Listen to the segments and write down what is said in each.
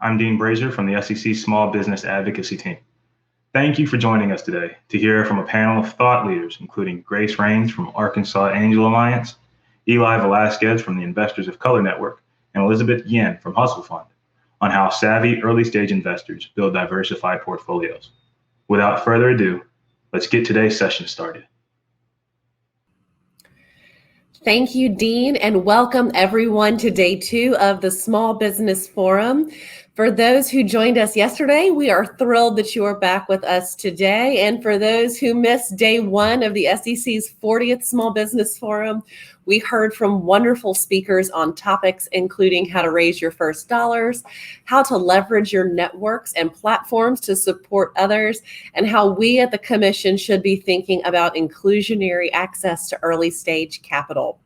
I'm Dean Brazier from the SEC Small Business Advocacy Team. Thank you for joining us today to hear from a panel of thought leaders, including Grace Rains from Arkansas Angel Alliance, Eli Velasquez from the Investors of Color Network, and Elizabeth Yen from Hustle Fund, on how savvy early-stage investors build diversified portfolios. Without further ado, let's get today's session started. Thank you, Dean, and welcome everyone to day 2 of the Small Business Forum. For those who joined us yesterday, we are thrilled that you are back with us today. And for those who missed day 1 of the SEC's 40th Small Business Forum, we heard from wonderful speakers on topics including how to raise your first dollars, how to leverage your networks and platforms to support others, and how we at the Commission should be thinking about inclusionary access to early stage capital.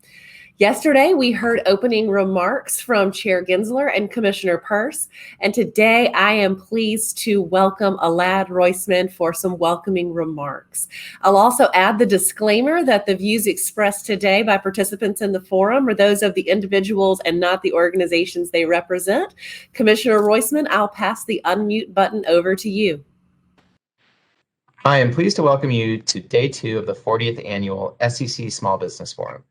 Yesterday, we heard opening remarks from Chair Gensler and Commissioner Peirce, and today I am pleased to welcome Alad Roisman for some welcoming remarks. I'll also add the disclaimer that the views expressed today by participants in the forum are those of the individuals and not the organizations they represent. Commissioner Roisman, I'll pass the unmute button over to you. I am pleased to welcome you to day 2 of the 40th Annual SEC Small Business Forum.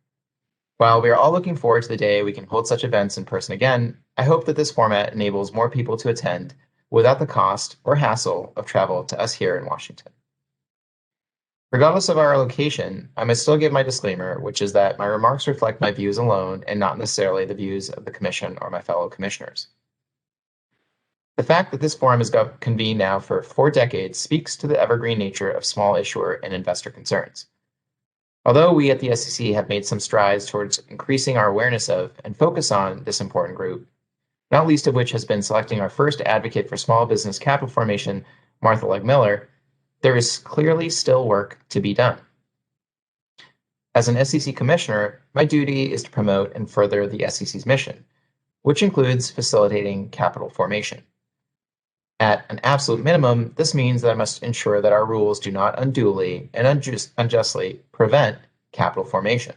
While we are all looking forward to the day we can hold such events in person again, I hope that this format enables more people to attend without the cost or hassle of travel to us here in Washington. Regardless of our location, I must still give my disclaimer, which is that my remarks reflect my views alone and not necessarily the views of the Commission or my fellow commissioners. The fact that this forum has got convened now for 4 decades speaks to the evergreen nature of small issuer and investor concerns. Although we at the SEC have made some strides towards increasing our awareness of and focus on this important group, not least of which has been selecting our first advocate for small business capital formation, Martha Legg-Miller, there is clearly still work to be done. As an SEC commissioner, my duty is to promote and further the SEC's mission, which includes facilitating capital formation. At an absolute minimum, this means that I must ensure that our rules do not unduly and unjustly prevent capital formation.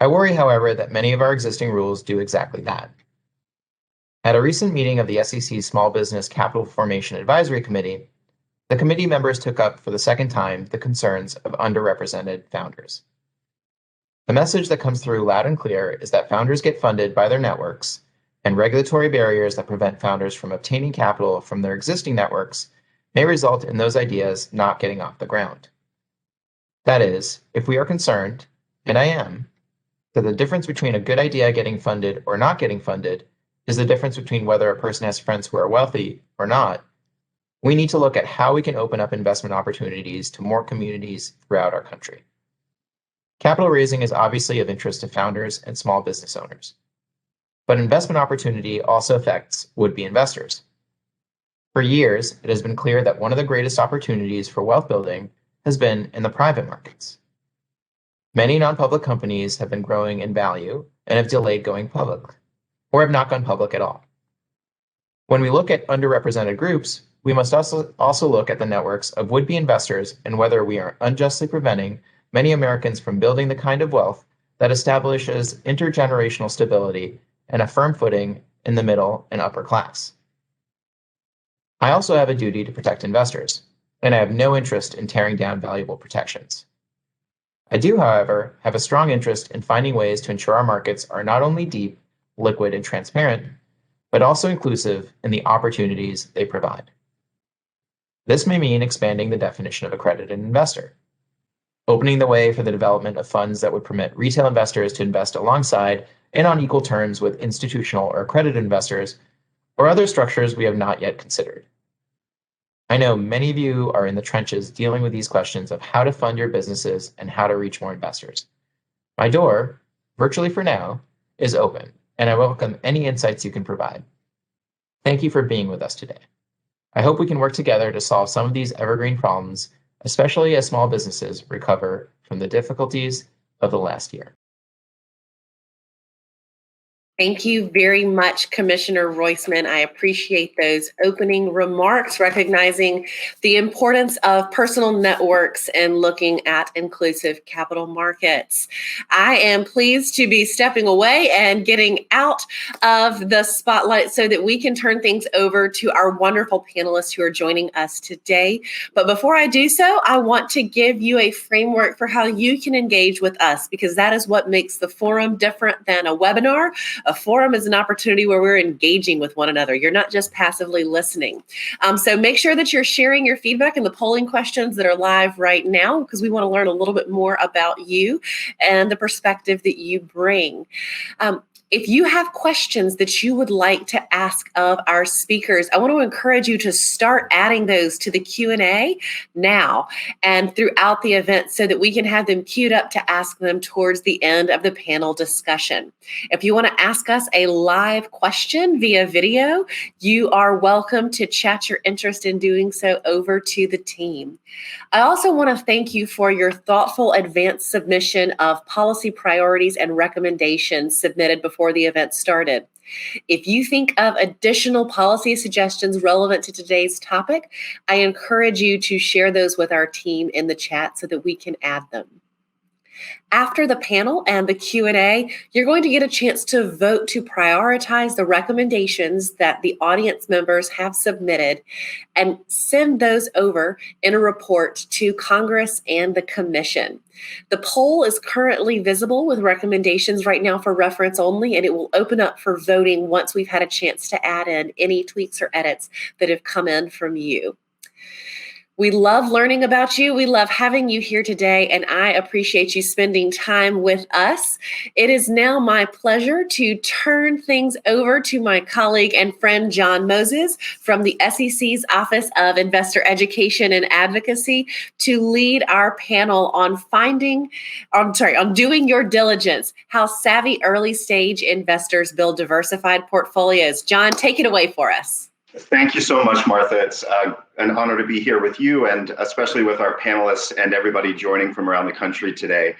I worry, however, that many of our existing rules do exactly that. At a recent meeting of the SEC's Small Business Capital Formation Advisory Committee, the committee members took up for the second time the concerns of underrepresented founders. The message that comes through loud and clear is that founders get funded by their networks, and regulatory barriers that prevent founders from obtaining capital from their existing networks may result in those ideas not getting off the ground. That is, if we are concerned, and I am, that the difference between a good idea getting funded or not getting funded is the difference between whether a person has friends who are wealthy or not, we need to look at how we can open up investment opportunities to more communities throughout our country. Capital raising is obviously of interest to founders and small business owners. But investment opportunity also affects would-be investors. For years, it has been clear that one of the greatest opportunities for wealth building has been in the private markets. Many non-public companies have been growing in value and have delayed going public, or have not gone public at all. When we look at underrepresented groups, we must also look at the networks of would-be investors and whether we are unjustly preventing many Americans from building the kind of wealth that establishes intergenerational stability and a firm footing in the middle and upper class. I also have a duty to protect investors, and I have no interest in tearing down valuable protections. I do, however, have a strong interest in finding ways to ensure our markets are not only deep, liquid, and transparent, but also inclusive in the opportunities they provide. This may mean expanding the definition of accredited investor, opening the way for the development of funds that would permit retail investors to invest alongside and on equal terms with institutional or accredited investors, or other structures we have not yet considered. I know many of you are in the trenches dealing with these questions of how to fund your businesses and how to reach more investors. My door, virtually for now, is open, and I welcome any insights you can provide. Thank you for being with us today. I hope we can work together to solve some of these evergreen problems, especially as small businesses recover from the difficulties of the last year. Thank you very much, Commissioner Roisman. I appreciate those opening remarks, recognizing the importance of personal networks and looking at inclusive capital markets. I am pleased to be stepping away and getting out of the spotlight so that we can turn things over to our wonderful panelists who are joining us today. But before I do so, I want to give you a framework for how you can engage with us, because that is what makes the forum different than a webinar. A forum is an opportunity where we're engaging with one another. You're not just passively listening. So make sure that you're sharing your feedback in the polling questions that are live right now, because we want to learn a little bit more about you and the perspective that you bring. If you have questions that you would like to ask of our speakers, I want to encourage you to start adding those to the Q&A now and throughout the event so that we can have them queued up to ask them towards the end of the panel discussion. If you want to ask us a live question via video, you are welcome to chat your interest in doing so over to the team. I also want to thank you for your thoughtful advanced submission of policy priorities and recommendations submitted before the event started. If you think of additional policy suggestions relevant to today's topic, I encourage you to share those with our team in the chat so that we can add them. After the panel and the Q&A, you're going to get a chance to vote to prioritize the recommendations that the audience members have submitted and send those over in a report to Congress and the Commission. The poll is currently visible with recommendations right now for reference only, and it will open up for voting once we've had a chance to add in any tweaks or edits that have come in from you. We love learning about you. We love having you here today, and I appreciate you spending time with us. It is now my pleasure to turn things over to my colleague and friend, John Moses, from the SEC's Office of Investor Education and Advocacy to lead our panel on doing your diligence, how savvy early stage investors build diversified portfolios. John, take it away for us. Thank you so much, Martha. It's an honor to be here with you, and especially with our panelists and everybody joining from around the country today.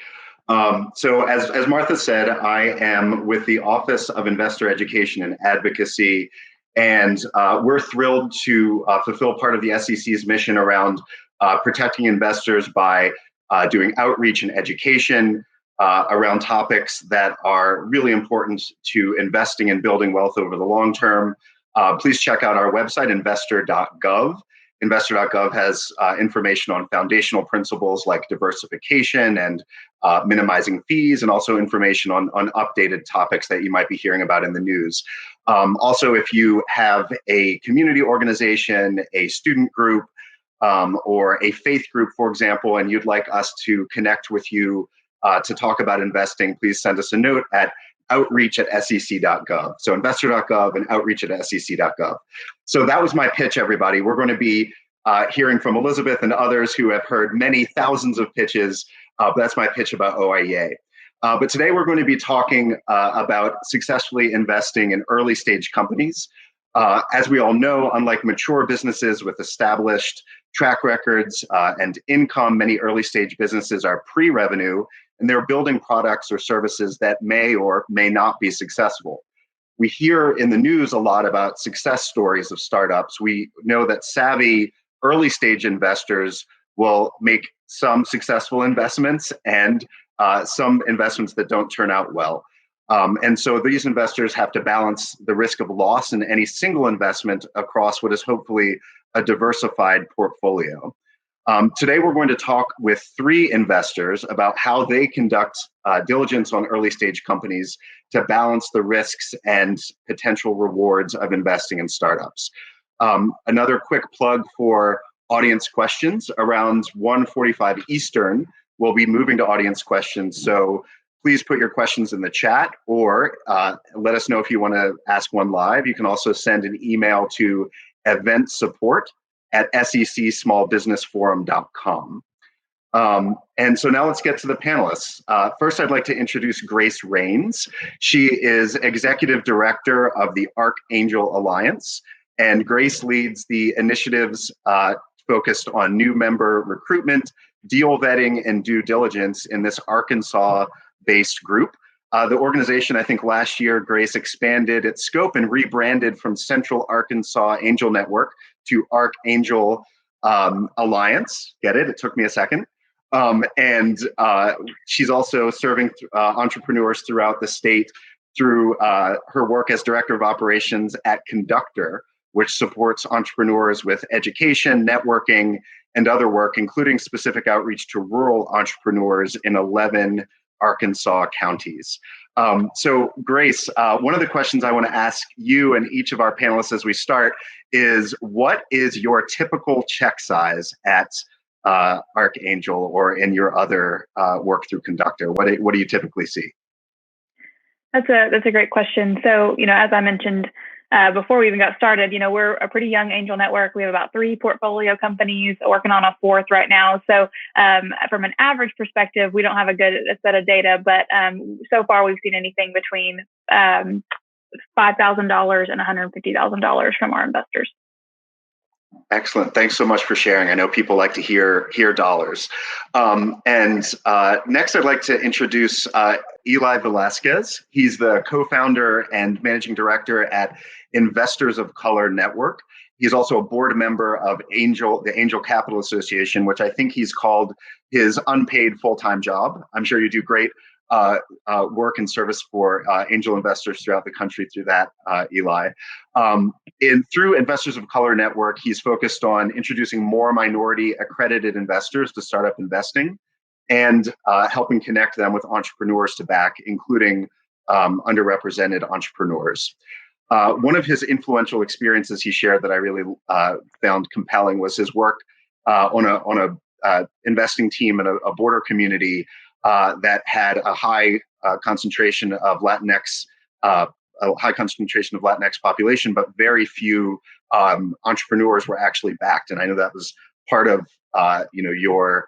So as Martha said, I am with the Office of Investor Education and Advocacy, and we're thrilled to fulfill part of the SEC's mission around protecting investors by doing outreach and education around topics that are really important to investing and building wealth over the long term. Please check out our website, investor.gov. Investor.gov has information on foundational principles like diversification and minimizing fees, and also information on updated topics that you might be hearing about in the news. Also, if you have a community organization, a student group, or a faith group, for example, and you'd like us to connect with you to talk about investing, please send us a note at outreach@sec.gov. So investor.gov and outreach@sec.gov. So that was my pitch, everybody. We're going to be hearing from Elizabeth and others who have heard many thousands of pitches, but that's my pitch about OIEA. But today we're going to be talking about successfully investing in early stage companies. As we all know, unlike mature businesses with established track records and income, many early stage businesses are pre-revenue, and they're building products or services that may or may not be successful. We hear in the news a lot about success stories of startups. We know that savvy early stage investors will make some successful investments and some investments that don't turn out well. And so these investors have to balance the risk of loss in any single investment across what is hopefully a diversified portfolio. Today, we're going to talk with 3 investors about how they conduct diligence on early stage companies to balance the risks and potential rewards of investing in startups. Another quick plug for audience questions. Around 1:45 Eastern, we'll be moving to audience questions. So please put your questions in the chat, or let us know if you want to ask one live. You can also send an email to eventsupport@secsmallbusinessforum.com. And so now let's get to the panelists. First, I'd like to introduce Grace Rains. She is Executive Director of the Archangel Alliance, and Grace leads the initiatives focused on new member recruitment, deal vetting, and due diligence in this Arkansas-based group. The organization, I think last year, Grace expanded its scope and rebranded from Central Arkansas Angel Network to Archangel Alliance. Get it? It took me a second. And she's also serving entrepreneurs throughout the state through her work as Director of Operations at Conductor, which supports entrepreneurs with education, networking, and other work, including specific outreach to rural entrepreneurs in 11 Arkansas counties. So Grace, one of the questions I want to ask you and each of our panelists as we start is, what is your typical check size at Archangel or in your other work through Conductor? What do you typically see? That's a great question. So, as I mentioned before we even got started, we're a pretty young angel network. We have about 3 portfolio companies, working on a 4th right now. So from an average perspective, we don't have a good set of data, but so far we've seen anything between $5,000 and $150,000 from our investors. Excellent. Thanks so much for sharing. I know people like to hear dollars. Next, I'd like to introduce Eli Velasquez. He's the co-founder and managing director at Investors of Color Network. He's also a board member of the Angel Capital Association, which I think he's called his unpaid full-time job. I'm sure you do great work and service for angel investors throughout the country through that, Eli. Through Investors of Color Network, he's focused on introducing more minority accredited investors to startup investing and helping connect them with entrepreneurs to back, including underrepresented entrepreneurs. One of his influential experiences he shared that I really found compelling was his work on a investing team in a border community that had a high concentration of Latinx population, but very few entrepreneurs were actually backed. And I know that was part of your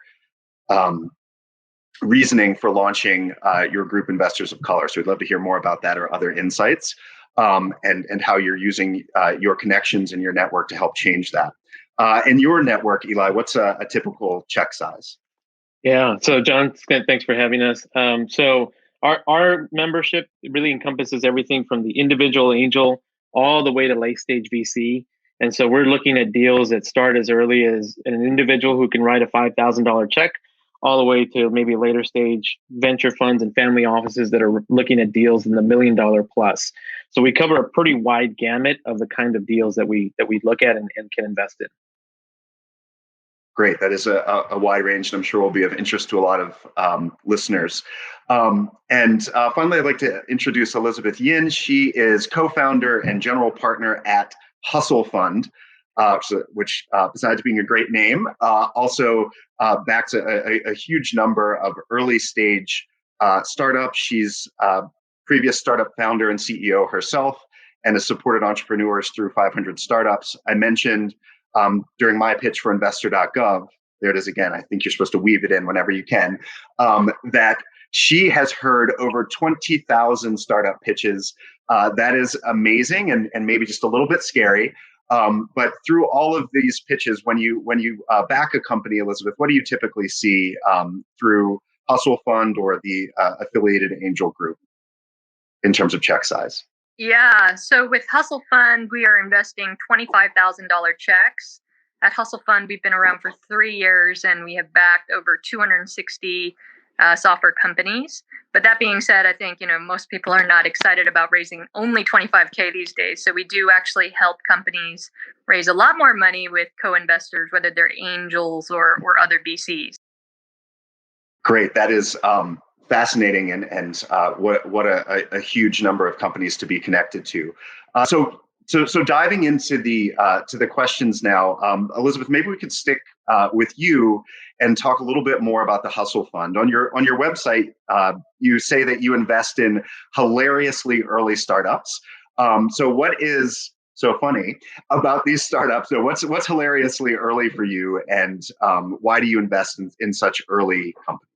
reasoning for launching your group Investors of Color. So we'd love to hear more about that or other insights, and how you're using your connections in your network to help change that. In your network, Eli, what's a typical check size? Yeah. So John, thanks for having us. So our membership really encompasses everything from the individual angel all the way to late stage VC. And so we're looking at deals that start as early as an individual who can write a $5,000 check, all the way to maybe later stage venture funds and family offices that are looking at deals in the $1 million plus. So we cover a pretty wide gamut of the kind of deals that we look at and can invest in. Great. That is a wide range, and I'm sure will be of interest to a lot of listeners. Finally, I'd like to introduce Elizabeth Yin. She is co-founder and general partner at Hustle Fund, which besides being a great name, also backs a huge number of early stage startups. She's previous startup founder and CEO herself, and has supported entrepreneurs through 500 startups. I mentioned during my pitch for investor.gov, there it is again, I think you're supposed to weave it in whenever you can, that she has heard over 20,000 startup pitches. That is amazing and maybe just a little bit scary. But through all of these pitches, when you back a company, Elizabeth, what do you typically see through Hustle Fund or the affiliated angel group in terms of check size? Yeah, so with Hustle Fund, we are investing $25,000 checks. At Hustle Fund, we've been around for 3 years and we have backed over 260 software companies. But that being said, I think most people are not excited about raising only $25K these days. So we do actually help companies raise a lot more money with co-investors, whether they're angels or other VCs. Great, that is fascinating, and what a huge number of companies to be connected to. So diving into the questions now, Elizabeth, maybe we could stick with you and talk a little bit more about the Hustle Fund. On your website, you say that you invest in hilariously early startups. So what is so funny about these startups? So what's hilariously early for you, and why do you invest in such early companies?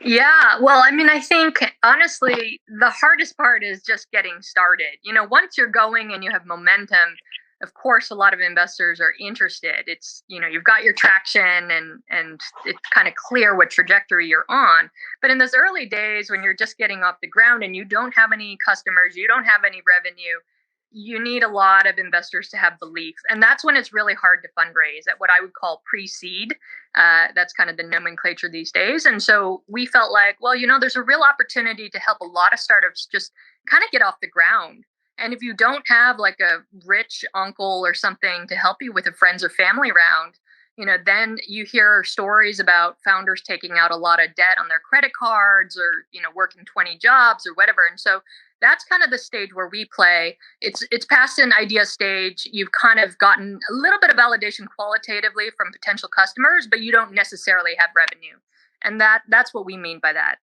Yeah, well, I think honestly, the hardest part is just getting started. Once you're going and you have momentum, of course, a lot of investors are interested. It's, you've got your traction and it's kind of clear what trajectory you're on. But in those early days when you're just getting off the ground and you don't have any customers, you don't have any revenue, you need a lot of investors to have belief. And that's when it's really hard to fundraise at what I would call pre-seed. That's kind of the nomenclature these days. And so we felt like, well, there's a real opportunity to help a lot of startups just kind of get off the ground. And if you don't have like a rich uncle or something to help you with a friends or family round, then you hear stories about founders taking out a lot of debt on their credit cards or, working 20 jobs or whatever. And so that's kind of the stage where we play. It's past an idea stage. You've kind of gotten a little bit of validation qualitatively from potential customers, but you don't necessarily have revenue. And that's what we mean by that.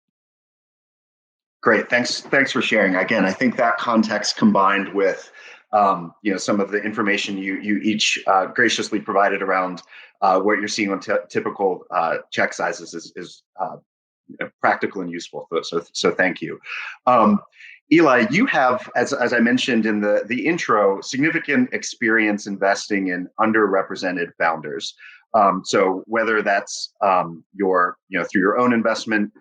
Great. Thanks for sharing. Again, I think that context combined with some of the information you each graciously provided around what you're seeing on typical check sizes is practical and useful. So thank you. Eli, you have, as I mentioned in the intro, significant experience investing in underrepresented founders. So whether that's through your own investment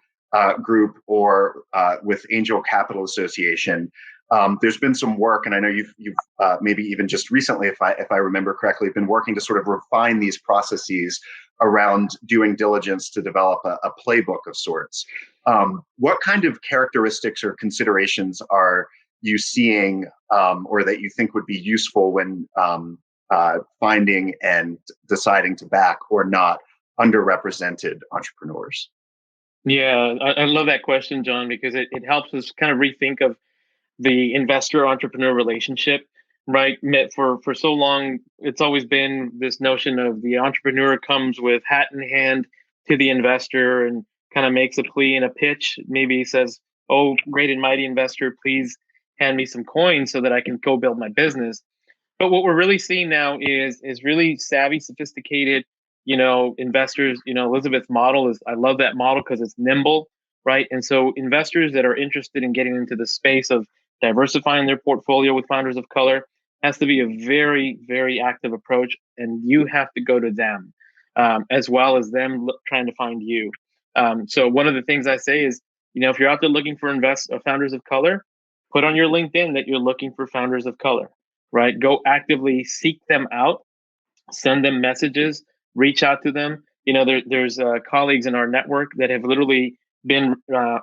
group or with Angel Capital Association, there's been some work, and I know you've maybe even just recently, if I remember correctly, been working to sort of refine these processes around doing diligence to develop a playbook of sorts. What kind of characteristics or considerations are you seeing, or that you think would be useful when finding and deciding to back or not underrepresented entrepreneurs? Yeah, I love that question, John, because it helps us kind of rethink of the investor-entrepreneur relationship, right? For so long, it's always been this notion of the entrepreneur comes with hat in hand to the investor and kind of makes a plea and a pitch. Maybe he says, "Oh, great and mighty investor, please hand me some coins so that I can go build my business." But what we're really seeing now is really savvy, sophisticated, investors. Elizabeth's model I love that model because it's nimble, right? And so investors that are interested in getting into the space of diversifying their portfolio with founders of color has to be a very, very active approach, and you have to go to them as well as them trying to find you. So one of the things I say is, if you're out there looking for founders of color, put on your LinkedIn that you're looking for founders of color, right? Go actively seek them out, send them messages, reach out to them. There's colleagues in our network that have literally been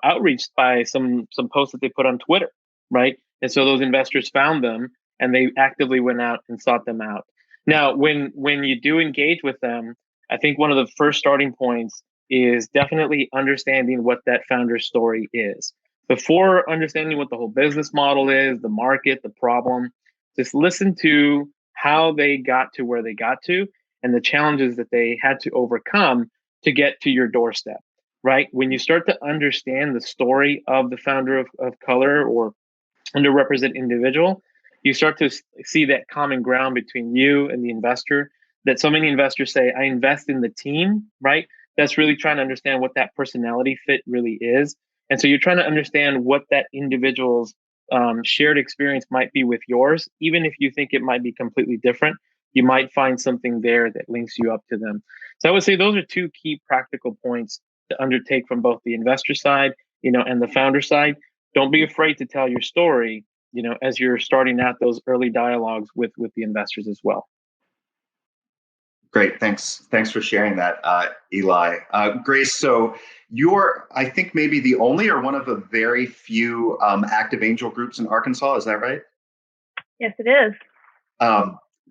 outreached by some posts that they put on Twitter, right? And so those investors found them and they actively went out and sought them out. Now, when you do engage with them, I think one of the first starting points is definitely understanding what that founder story is. Before understanding what the whole business model is, the market, the problem, just listen to how they got to where they got to and the challenges that they had to overcome to get to your doorstep, right? When you start to understand the story of the founder of color or underrepresented individual, you start to see that common ground between you and the investor that so many investors say, I invest in the team, right? That's really trying to understand what that personality fit really is. And so you're trying to understand what that individual's shared experience might be with yours. Even if you think it might be completely different, you might find something there that links you up to them. So I would say those are two key practical points to undertake from both the investor side, and the founder side. Don't be afraid to tell your story, as you're starting out those early dialogues with the investors as well. Great. Thanks for sharing that, Eli. Grace, so you're, I think, maybe the only or one of the very few active angel groups in Arkansas. Is that right? Yes, it is.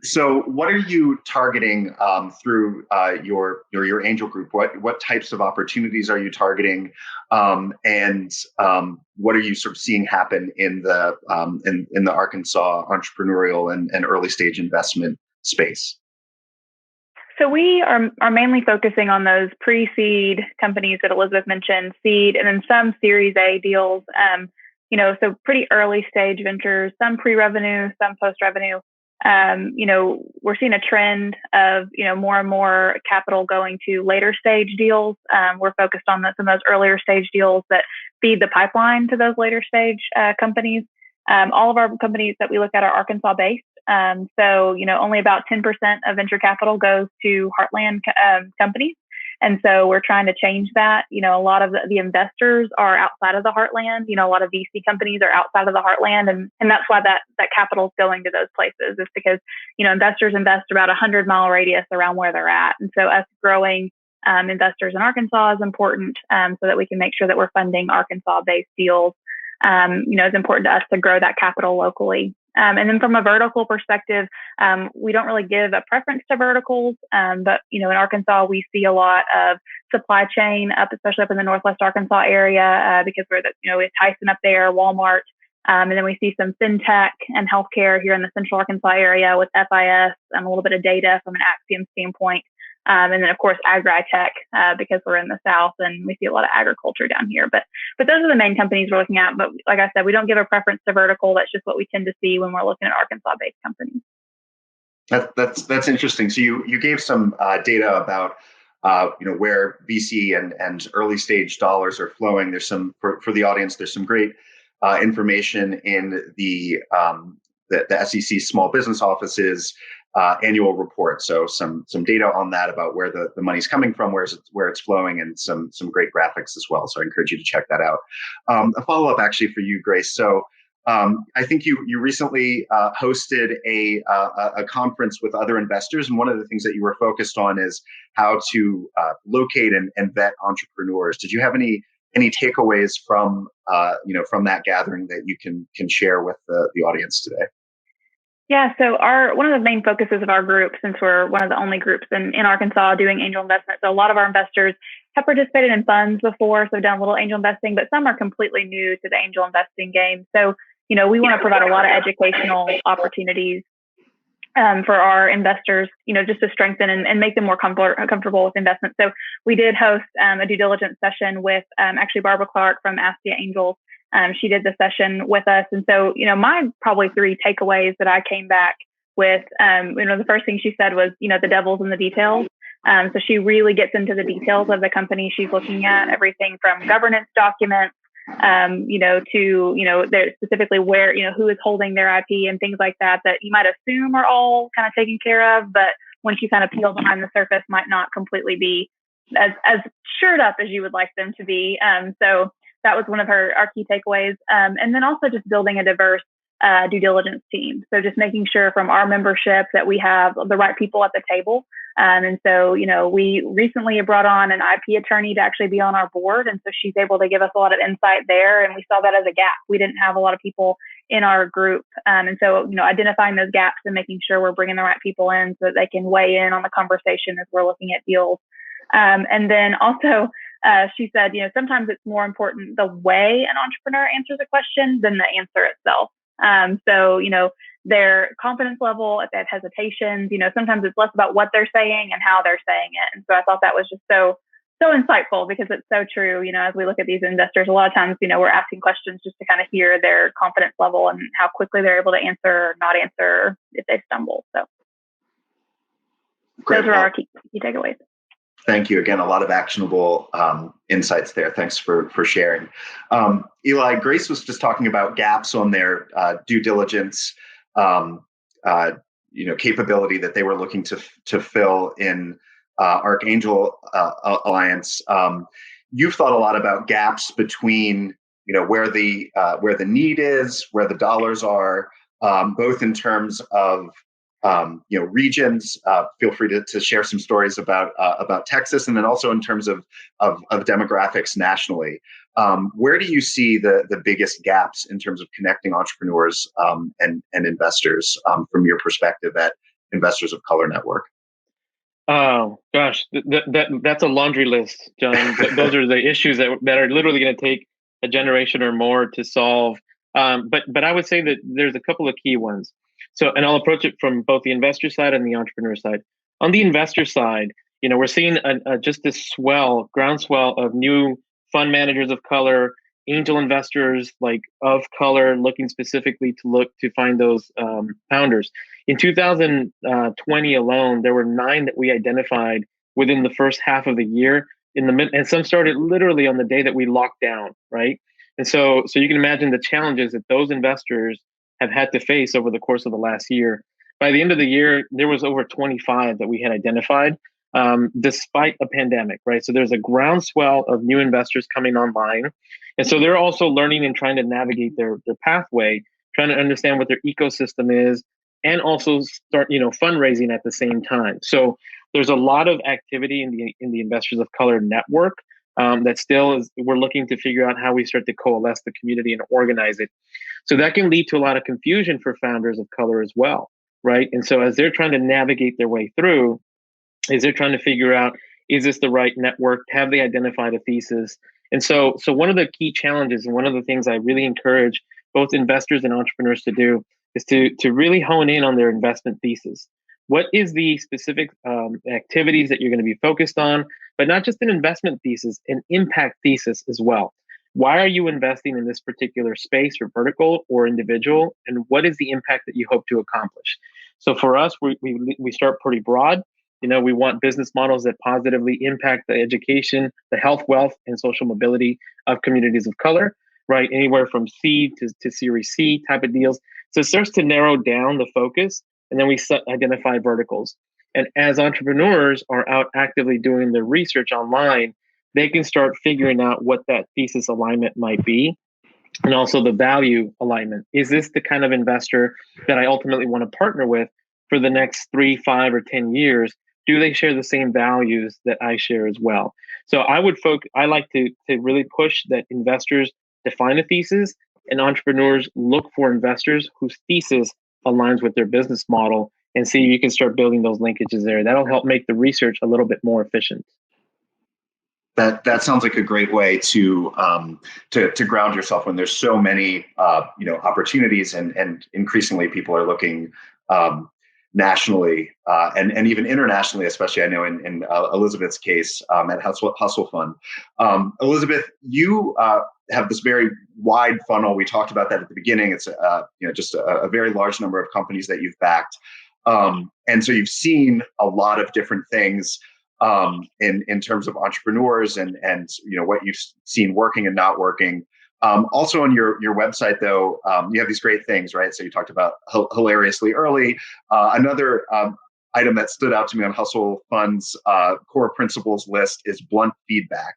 So what are you targeting through your angel group? What types of opportunities are you targeting? And what are you sort of seeing happen in the Arkansas entrepreneurial and early stage investment space? So we are mainly focusing on those pre-seed companies that Elizabeth mentioned, seed, and then some Series A deals. So pretty early stage ventures, some pre-revenue, some post-revenue. We're seeing a trend of, more and more capital going to later stage deals. We're focused on some of those earlier stage deals that feed the pipeline to those later stage companies. All of our companies that we look at are Arkansas based. So, only about 10% of venture capital goes to Heartland companies. And so we're trying to change that. A lot of the investors are outside of the Heartland. A lot of VC companies are outside of the Heartland. And that's why that capital is going to those places, is because, investors invest about 100-mile radius around where they're at. And so us growing investors in Arkansas is important, so that we can make sure that we're funding Arkansas-based deals. It's important to us to grow that capital locally. And then from a vertical perspective, we don't really give a preference to verticals, but in Arkansas we see a lot of supply chain especially up in the Northwest Arkansas area, because we have Tyson up there, Walmart, and then we see some fintech and healthcare here in the Central Arkansas area with FIS, a little bit of data from an Axiom standpoint. And then, of course, agri-tech, because we're in the South and we see a lot of agriculture down here. But those are the main companies we're looking at. But like I said, we don't give a preference to vertical. That's just what we tend to see when we're looking at Arkansas-based companies. That's interesting. So you gave some data about where VC and early stage dollars are flowing. There's some for the audience. There's some great information in the SEC Small Business Office's annual report. So some data on that about where the money's coming from, where it's flowing, and some great graphics as well. So I encourage you to check that out. A follow up actually for you, Grace. So I think you recently hosted a conference with other investors, and one of the things that you were focused on is how to locate and vet entrepreneurs. Did you have any takeaways from that gathering that you can share with the audience today? Yeah, so one of the main focuses of our group, since we're one of the only groups in Arkansas doing angel investment, so a lot of our investors have participated in funds before, so done a little angel investing, but some are completely new to the angel investing game. So, we want to provide a lot of educational opportunities for our investors, just to strengthen and make them more comfortable with investment. So we did host a due diligence session with actually Barbara Clark from Astia Angels. She did the session with us. And so, my probably 3 takeaways that I came back with, the first thing she said was, the devil's in the details. So she really gets into the details of the company she's looking at, everything from governance documents, to, there's specifically where, who is holding their IP and things like that you might assume are all kind of taken care of. But once you kind of peel behind the surface, might not completely be as shored up as you would like them to be. So that was one of our key takeaways. And then also just building a diverse due diligence team. So just making sure from our membership that we have the right people at the table. And so, we recently brought on an IP attorney to actually be on our board. And so she's able to give us a lot of insight there. And we saw that as a gap. We didn't have a lot of people in our group. And so, identifying those gaps and making sure we're bringing the right people in so that they can weigh in on the conversation as we're looking at deals. And then also, she said, sometimes it's more important the way an entrepreneur answers a question than the answer itself. So, their confidence level, if they have hesitations, sometimes it's less about what they're saying and how they're saying it. And so I thought that was just so insightful, because it's so true. As we look at these investors, a lot of times, we're asking questions just to kind of hear their confidence level and how quickly they're able to answer or not answer if they stumble. So Great. Those are our key takeaways. Thank you. Again, a lot of actionable insights there. Thanks for sharing. Eli, Grace was just talking about gaps on their due diligence capability that they were looking to fill in Archangel Alliance. You've thought a lot about gaps between where the need is, where the dollars are, both in terms of regions. Feel free to share some stories about Texas, and then also in terms of demographics nationally. Where do you see the biggest gaps in terms of connecting entrepreneurs and investors from your perspective at Investors of Color Network? Oh gosh, that's a laundry list, John. Those are the issues that are literally going to take a generation or more to solve. But I would say that there's a couple of key ones. So, and I'll approach it from both the investor side and the entrepreneur side. On the investor side, we're seeing just this groundswell of new fund managers of color, angel investors of color, looking specifically to find those founders. In 2020 alone, there were 9 that we identified within the first half of the year. And some started literally on the day that we locked down, right? And so you can imagine the challenges that those investors have had to face over the course of the last year. by the end of the year, there was over 25 that we had identified, despite a pandemic, right? So there's a groundswell of new investors coming online. And so they're also learning and trying to navigate their pathway, trying to understand what their ecosystem is, and also start, fundraising at the same time. So there's a lot of activity in the Investors of Color network that still is. We're looking to figure out how we start to coalesce the community and organize it. So that can lead to a lot of confusion for founders of color as well, right? And so as they're trying to navigate their way through, is they're trying to figure out, is this the right network? Have they identified a thesis? And so one of the key challenges, and one of the things I really encourage both investors and entrepreneurs to do, is to really hone in on their investment thesis. What is the specific activities that you're going to be focused on, but not just an investment thesis, an impact thesis as well. Why are you investing in this particular space or vertical or individual, and what is the impact that you hope to accomplish? So for us, we start pretty broad. We want business models that positively impact the education, the health, wealth, and social mobility of communities of color, right? Anywhere from seed to Series C type of deals. So it starts to narrow down the focus, and then we identify verticals. And as entrepreneurs are out actively doing their research online, they can start figuring out what that thesis alignment might be, and also the value alignment. Is this the kind of investor that I ultimately want to partner with for the next 3, 5, or 10 years? Do they share the same values that I share as well? So I like to really push that investors define a thesis, and entrepreneurs look for investors whose thesis aligns with their business model, and see if you can start building those linkages there. That'll help make the research a little bit more efficient. That sounds like a great way to ground yourself when there's so many opportunities, and increasingly people are looking nationally and even internationally, especially I know in Elizabeth's case at Hustle Fund. Elizabeth, you have this very wide funnel. We talked about that at the beginning. It's just a very large number of companies that you've backed, and so you've seen a lot of different things in terms of entrepreneurs and what you've seen working and not working. Also on your website, though, you have these great things, right? So you talked about hilariously early. Another item that stood out to me on Hustle Fund's core principles list is blunt feedback.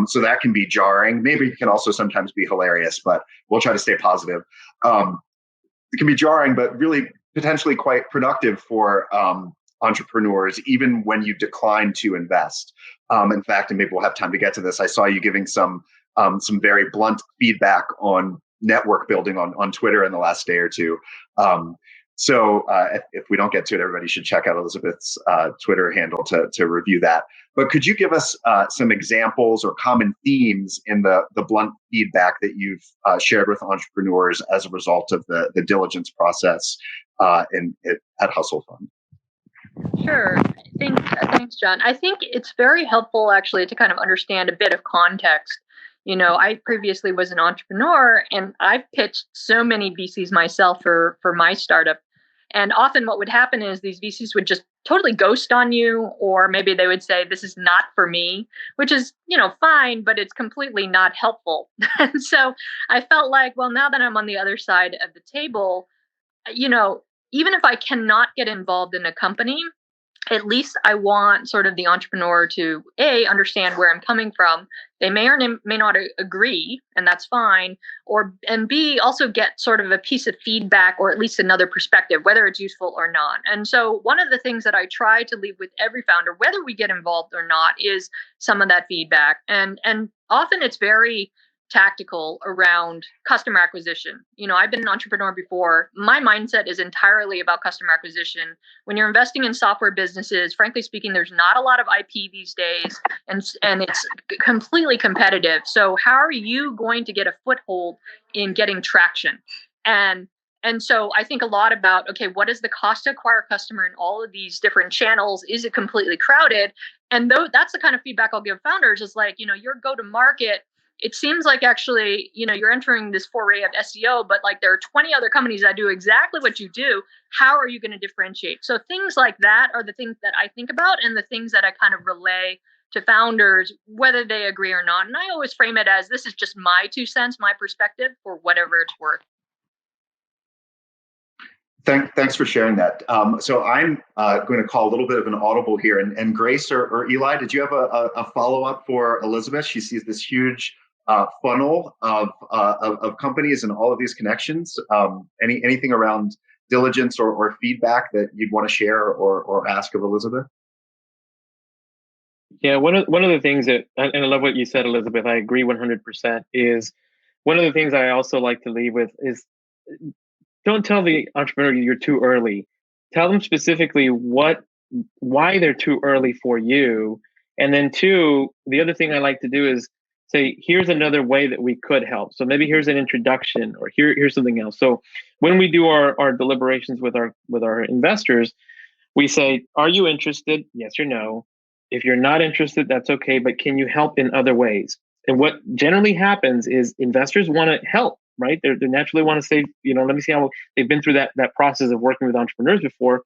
So that can be jarring. Maybe it can also sometimes be hilarious, but we'll try to stay positive. It can be jarring, but really potentially quite productive for entrepreneurs, even when you decline to invest. In fact, and maybe we'll have time to get to this, I saw you giving some very blunt feedback on network building on Twitter in the last day or two. So if we don't get to it, everybody should check out Elizabeth's Twitter handle to review that. But could you give us some examples or common themes in the blunt feedback that you've shared with entrepreneurs as a result of the diligence process at Hustle Fund? Sure. Thanks, John. I think it's very helpful actually to kind of understand a bit of context. I previously was an entrepreneur, and I've pitched so many VCs myself for my startup. And often what would happen is these VCs would just totally ghost on you, or maybe they would say, this is not for me, which is, fine, but it's completely not helpful. And so I felt like, well, now that I'm on the other side of the table, even if I cannot get involved in a company, at least I want sort of the entrepreneur to understand where I'm coming from. They may or may not agree, and that's fine. And B, also get sort of a piece of feedback, or at least another perspective, whether it's useful or not. And so one of the things that I try to leave with every founder, whether we get involved or not, is some of that feedback. And often it's very tactical around customer acquisition. I've been an entrepreneur before. My mindset is entirely about customer acquisition. When you're investing in software businesses, frankly speaking, there's not a lot of IP these days, and it's completely competitive. So how are you going to get a foothold in getting traction? And so I think a lot about, okay, what is the cost to acquire a customer in all of these different channels? Is it completely crowded? And that's the kind of feedback I'll give founders, is like, your go-to-market, it seems like actually, you're entering this foray of SEO, but like there are 20 other companies that do exactly what you do. How are you going to differentiate? So things like that are the things that I think about, and the things that I kind of relay to founders, whether they agree or not. And I always frame it as, this is just my 2 cents, my perspective, for whatever it's worth. Thanks for sharing that. So I'm going to call a little bit of an audible here. And Grace or Eli, did you have a follow-up for Elizabeth? She sees this huge funnel of companies and all of these connections. Anything around diligence or feedback that you'd want to share or ask of Elizabeth? Yeah, one of the things that, and I love what you said, Elizabeth, I agree 100%, is one of the things I also like to leave with is don't tell the entrepreneur you're too early. Tell them specifically why they're too early for you. And then two, the other thing I like to do is say, here's another way that we could help. So maybe here's an introduction, or here's something else. So when we do our deliberations with our investors, we say, are you interested? Yes or no. If you're not interested, that's okay, but can you help in other ways? And what generally happens is investors want to help, right? They naturally want to say, let me see how they've been through that process of working with entrepreneurs before.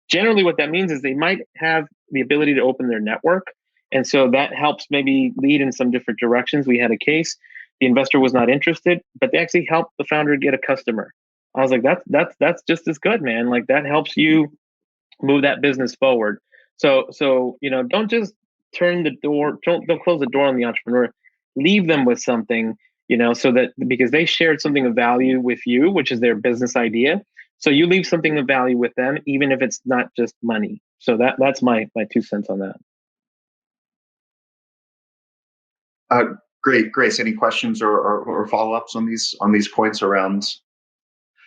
Generally, what that means is they might have the ability to open their network. And so that helps maybe lead in some different directions. We had a case, the investor was not interested, but they actually helped the founder get a customer. I was like, that's just as good, man. Like that helps you move that business forward. So don't just turn the door, don't close the door on the entrepreneur. Leave them with something, so that because they shared something of value with you, which is their business idea. So you leave something of value with them, even if it's not just money. So that's my 2 cents on that. Great, Grace. Any questions or follow-ups on these points around?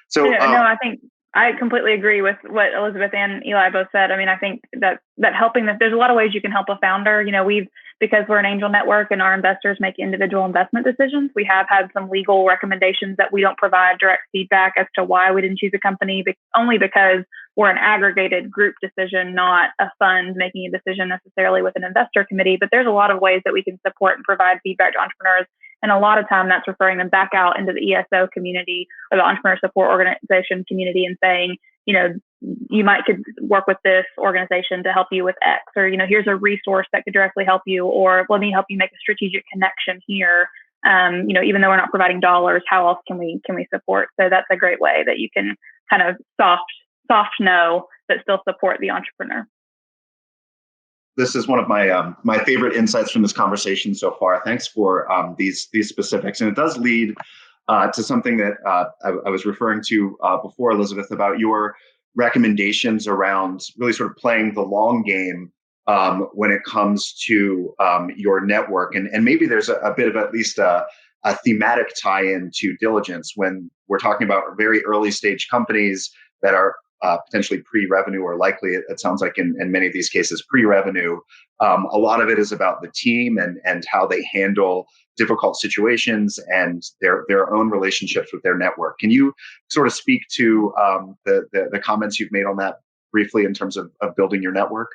So no, I think I completely agree with what Elizabeth and Eli both said. I mean, I think that helping there's a lot of ways you can help a founder. Because we're an angel network and our investors make individual investment decisions, we have had some legal recommendations that we don't provide direct feedback as to why we didn't choose a company, only because we're an aggregated group decision, not a fund making a decision necessarily with an investor committee. But there's a lot of ways that we can support and provide feedback to entrepreneurs. And a lot of time that's referring them back out into the ESO community or the entrepreneur support organization community and saying, you could work with this organization to help you with X, or, here's a resource that could directly help you, or let me help you make a strategic connection here. Even though we're not providing dollars, how else can we support? So that's a great way that you can kind of soft no, but still support the entrepreneur. This is one of my favorite insights from this conversation so far. Thanks for these specifics, and it does lead to something that I was referring to before, Elizabeth, about your recommendations around really sort of playing the long game when it comes to your network. And maybe there's a bit of at least a thematic tie-in to diligence when we're talking about very early stage companies that are potentially pre-revenue, or likely, it sounds like in many of these cases, pre-revenue. A lot of it is about the team and how they handle difficult situations and their own relationships with their network. Can you sort of speak to the comments you've made on that briefly in terms of building your network?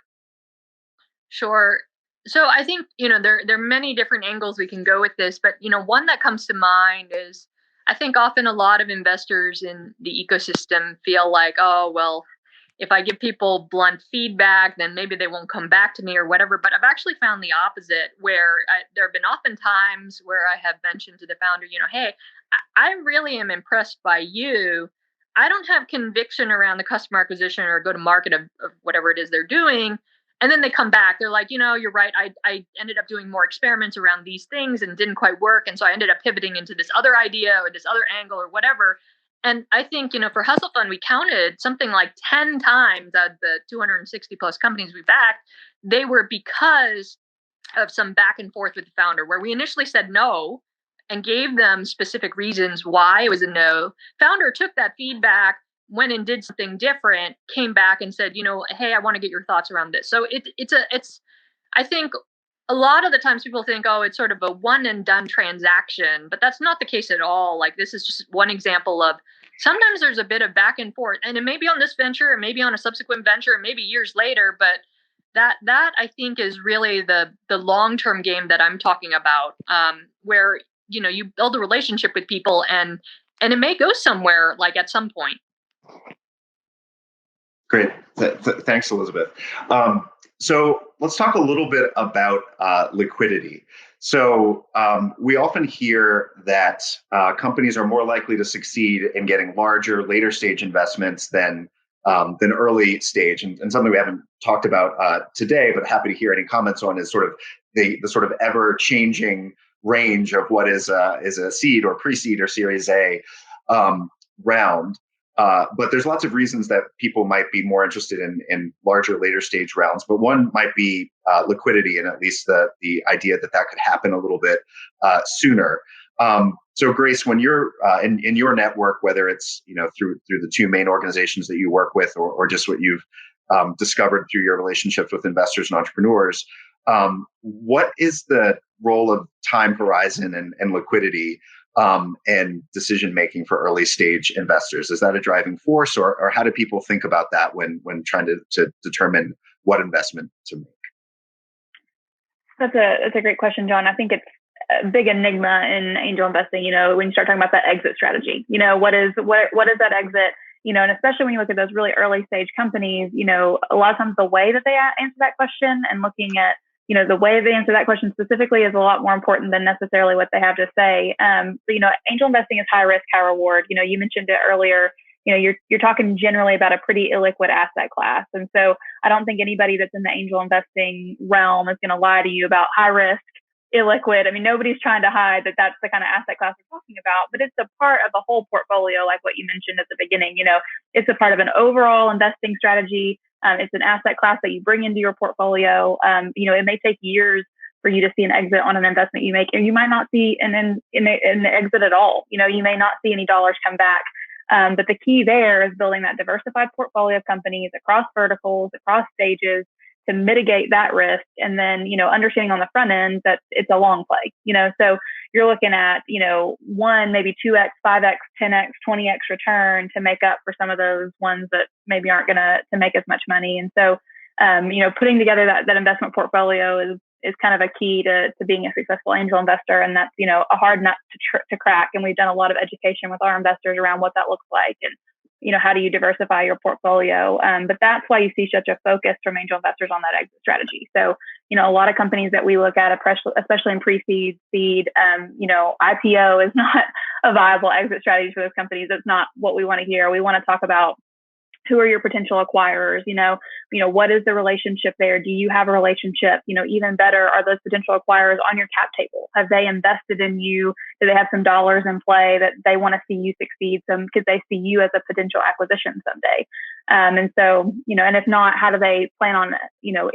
Sure. So I think, there are many different angles we can go with this, but, one that comes to mind is, I think often a lot of investors in the ecosystem feel like, oh, well, if I give people blunt feedback, then maybe they won't come back to me or whatever. But I've actually found the opposite, where there have been often times where I have mentioned to the founder, hey, I really am impressed by you. I don't have conviction around the customer acquisition or go to market of whatever it is they're doing. And then they come back. They're like, you're right. I ended up doing more experiments around these things and didn't quite work. And so I ended up pivoting into this other idea or this other angle or whatever. And I think, for Hustle Fund, we counted something like 10 times out of the 260 plus companies we backed. They were because of some back and forth with the founder, where we initially said no and gave them specific reasons why it was a no. Founder took that feedback, went and did something different, came back and said, hey, I want to get your thoughts around this. So it's I think a lot of the times people think, oh, it's sort of a one and done transaction, but that's not the case at all. Like, this is just one example of sometimes there's a bit of back and forth, and it may be on this venture, or maybe on a subsequent venture, or maybe years later, but that I think is really the long-term game that I'm talking about, where, you build a relationship with people and it may go somewhere, like at some point. Great. Thanks, Elizabeth. So let's talk a little bit about liquidity. So we often hear that companies are more likely to succeed in getting larger, later stage investments than than early stage. And something we haven't talked about today, but happy to hear any comments on, is sort of the sort of ever changing range of what is a seed or pre-seed or Series A round. But there's lots of reasons that people might be more interested in larger, later stage rounds. But one might be liquidity, and at least the idea that could happen a little bit sooner. So Grace, when you're in your network, whether it's through the two main organizations that you work with, or just what you've discovered through your relationships with investors and entrepreneurs, what is the role of time horizon and liquidity and decision making for early stage investors? Is that a driving force, or how do people think about that when trying to determine what investment to make? That's a great question, John. I think it's a big enigma in angel investing. When you start talking about that exit strategy, what is that exit? And especially when you look at those really early stage companies, a lot of times the way that they answer that question, and looking at the way they answer that question specifically, is a lot more important than necessarily what they have to say. But, angel investing is high risk, high reward. You mentioned it earlier. You're talking generally about a pretty illiquid asset class. And so I don't think anybody that's in the angel investing realm is going to lie to you about high risk, illiquid. I mean, nobody's trying to hide that that's the kind of asset class we're talking about, but it's a part of the whole portfolio, like what you mentioned at the beginning. It's a part of an overall investing strategy. It's an asset class that you bring into your portfolio. It may take years for you to see an exit on an investment you make, and you might not see an exit at all. You may not see any dollars come back. But the key there is building that diversified portfolio of companies across verticals, across stages, to mitigate that risk. And then, understanding on the front end that it's a long play, so you're looking at, 1, maybe 2x, 5x, 10x, 20x return to make up for some of those ones that maybe aren't going to make as much money. And so, putting together that investment portfolio is kind of a key to being a successful angel investor. And that's, a hard nut to crack. And we've done a lot of education with our investors around what that looks like, and how do you diversify your portfolio? But that's why you see such a focus from angel investors on that exit strategy. So, a lot of companies that we look at, especially in pre-seed, seed, IPO is not a viable exit strategy for those companies. That's not what we want to hear. We want to talk about who are your potential acquirers? What is the relationship there? Do you have a relationship? Even better, are those potential acquirers on your cap table? Have they invested in you? Do they have some dollars in play that they want to see you succeed? Could they see you as a potential acquisition someday? And so, and if not, how do they plan on,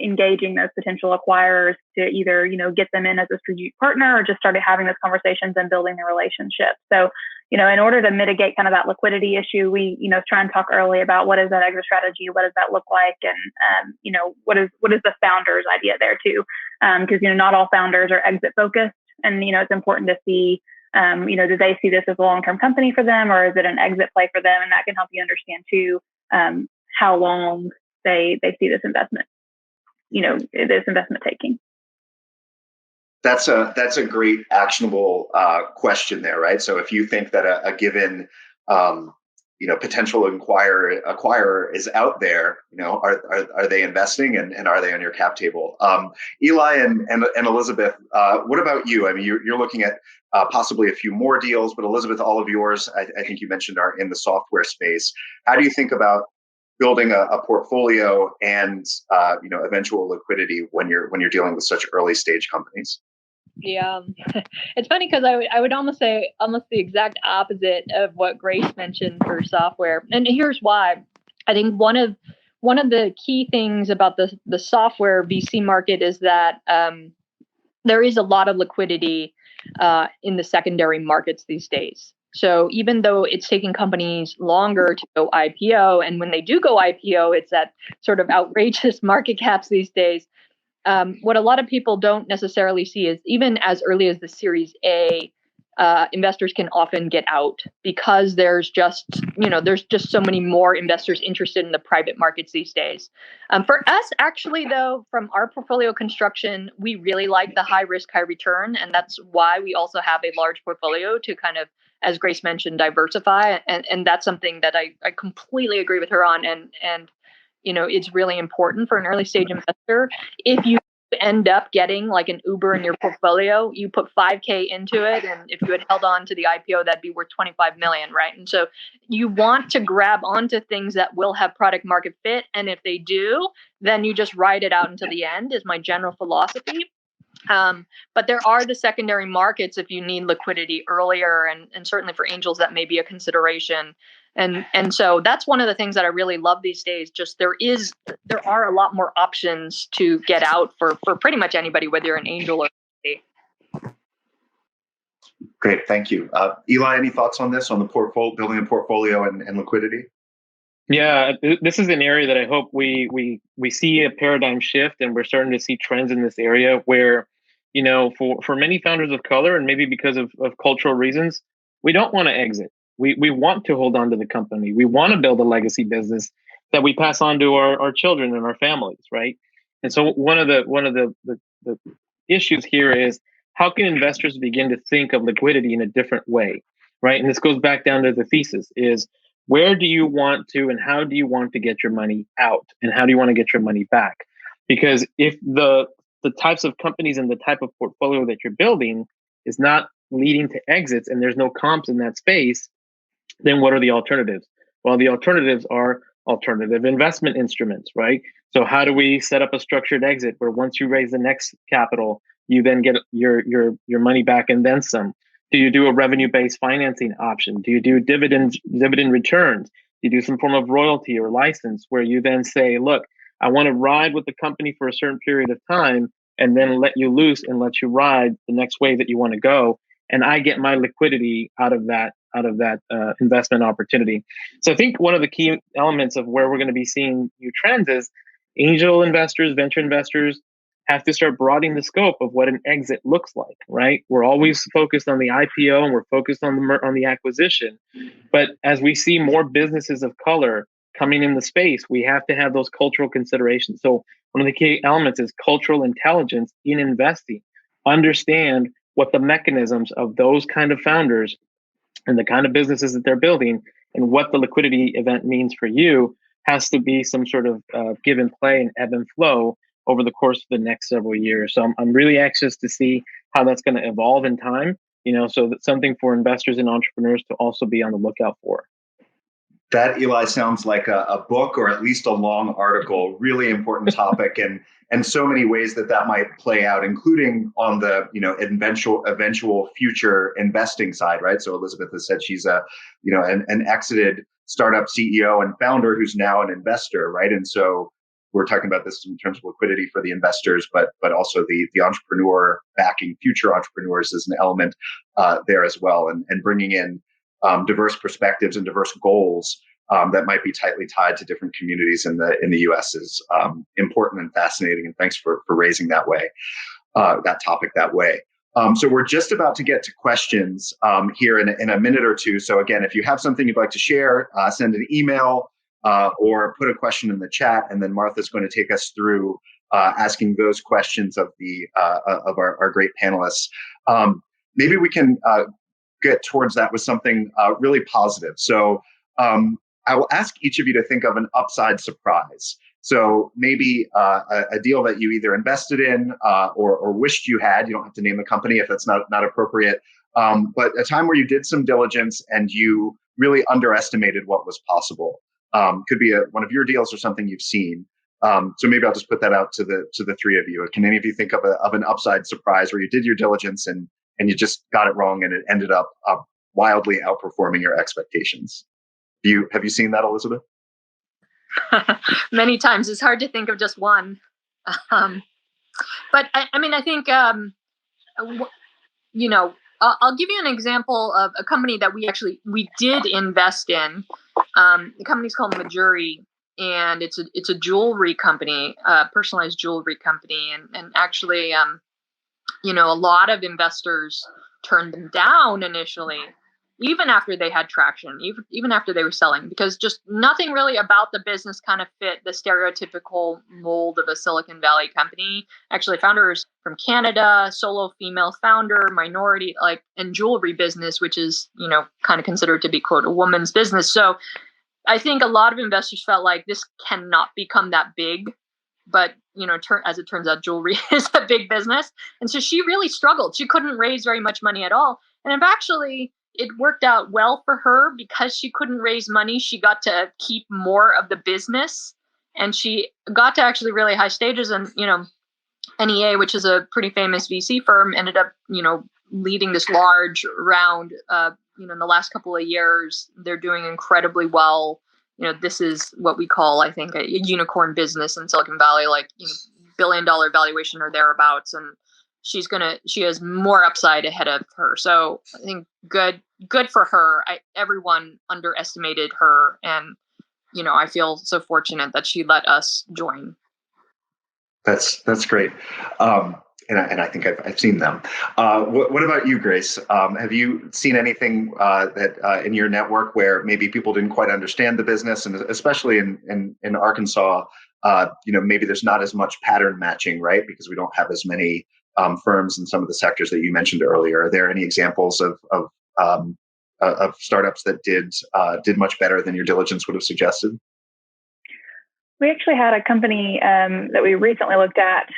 engaging those potential acquirers to either, get them in as a strategic partner, or just started having those conversations and building the relationship? So, in order to mitigate kind of that liquidity issue, we, try and talk early about what is that exit strategy, what does that look like, and what is the founder's idea there too, because not all founders are exit focused, and it's important to see, do they see this as a long-term company for them, or is it an exit play for them, and that can help you understand too how long they see this investment, taking. That's a great actionable question there, right? So if you think that a given potential acquirer is out there, are they investing, and are they on your cap table? Eli and Elizabeth, what about you? I mean, you're looking at possibly a few more deals, but Elizabeth, all of yours, I think you mentioned, are in the software space. How do you think about building a portfolio and eventual liquidity when you're dealing with such early stage companies? Yeah, it's funny because I would almost say almost the exact opposite of what Grace mentioned for software, and here's why. I think one of the key things about the software VC market is that there is a lot of liquidity in the secondary markets these days. So even though it's taking companies longer to go IPO, and when they do go IPO, it's at sort of outrageous market caps these days. What a lot of people don't necessarily see is even as early as the Series A, investors can often get out because there's just so many more investors interested in the private markets these days. For us, actually, though, from our portfolio construction, we really like the high risk, high return. And that's why we also have a large portfolio to kind of, as Grace mentioned, diversify. And that's something that I completely agree with her on. And it's really important for an early stage investor. If you end up getting like an Uber in your portfolio, you put 5K into it, and if you had held on to the IPO, that'd be worth 25 million, right? And so you want to grab onto things that will have product market fit, and if they do, then you just ride it out until the end, is my general philosophy. But there are the secondary markets if you need liquidity earlier, and certainly for angels that may be a consideration. And so that's one of the things that I really love these days. Just there are a lot more options to get out for pretty much anybody, whether you're an angel or Great, thank you. Eli, any thoughts on this, on the portfolio, building a portfolio and liquidity? Yeah, this is an area that I hope we see a paradigm shift, and we're starting to see trends in this area where, you know, for many founders of color, and maybe because of cultural reasons, we don't want to exit. We want to hold on to the company. We want to build a legacy business that we pass on to our children and our families, right? And so one of the issues here is, how can investors begin to think of liquidity in a different way, right? And this goes back down to the thesis is, where do you want to and how do you want to get your money out, and how do you want to get your money back? Because if the types of companies and the type of portfolio that you're building is not leading to exits, and there's no comps in that space, then what are the alternatives? Well, the alternatives are alternative investment instruments, right? So how do we set up a structured exit where once you raise the next capital, you then get your money back and then some? Do you do a revenue-based financing option? Do you do dividend returns? Do you do some form of royalty or license where you then say, look, I want to ride with the company for a certain period of time and then let you loose and let you ride the next wave that you want to go, and I get my liquidity out of that investment opportunity. So I think one of the key elements of where we're going to be seeing new trends is angel investors, venture investors have to start broadening the scope of what an exit looks like, right? We're always focused on the IPO and we're focused on the acquisition. But as we see more businesses of color coming in the space, we have to have those cultural considerations. So one of the key elements is cultural intelligence in investing. Understand what the mechanisms of those kind of founders and the kind of businesses that they're building and what the liquidity event means for you has to be some sort of give and play and ebb and flow over the course of the next several years. So I'm really anxious to see how that's going to evolve in time, you know, so that's something for investors and entrepreneurs to also be on the lookout for. That, Eli, sounds like a book or at least a long article, really important topic, and so many ways that might play out, including on the, you know, eventual future investing side, right? So Elizabeth has said she's an exited startup CEO and founder who's now an investor, right? And so we're talking about this in terms of liquidity for the investors, but also the entrepreneur backing future entrepreneurs is an element there as well, and bringing in diverse perspectives and diverse goals that might be tightly tied to different communities in the U.S. is important and fascinating. And thanks for raising that topic that way. So we're just about to get to questions here in a minute or two. So again, if you have something you'd like to share, send an email or put a question in the chat, and then Martha's going to take us through asking those questions of our great panelists. Maybe we can get towards that with something really positive. So I will ask each of you to think of an upside surprise. So maybe a deal that you either invested in or wished you had. You don't have to name the company if that's not appropriate. But a time where you did some diligence and you really underestimated what was possible. Could be one of your deals or something you've seen. So maybe I'll just put that out to the three of you. Can any of you think of an upside surprise where you did your diligence and you just got it wrong and it ended up wildly outperforming your expectations? Have you seen that, Elizabeth? Many times. It's hard to think of just one. But I mean, I think, you know, I'll give you an example of a company that we did invest in. The company's called Majuri, and it's a jewelry company, personalized jewelry company, and actually, you know, a lot of investors turned them down initially, even after they had traction, even after they were selling, because just nothing really about the business kind of fit the stereotypical mold of a Silicon Valley company. Actually, founders from Canada, solo female founder, minority, and jewelry business, which is, you know, kind of considered to be, quote, a woman's business. So I think a lot of investors felt like this cannot become that big. but as it turns out, jewelry is a big business, and so she really struggled. She couldn't raise very much money at all, and it worked out well for her because she couldn't raise money. She got to keep more of the business, and she got to actually really high stages. And NEA, which is a pretty famous VC firm, ended up leading this large round. In the last couple of years, they're doing incredibly well. This is what we call, I think, a unicorn business in Silicon Valley, like billion-dollar valuation or thereabouts, and she has more upside ahead of her. So I think good for her. Everyone underestimated her, and I feel so fortunate that she let us join. That's great. And I think I've seen them. What about you, Grace? Have you seen anything that in your network where maybe people didn't quite understand the business, and especially in Arkansas, maybe there's not as much pattern matching, right? Because we don't have as many firms in some of the sectors that you mentioned earlier. Are there any examples of startups that did much better than your diligence would have suggested? We actually had a company that we recently looked at.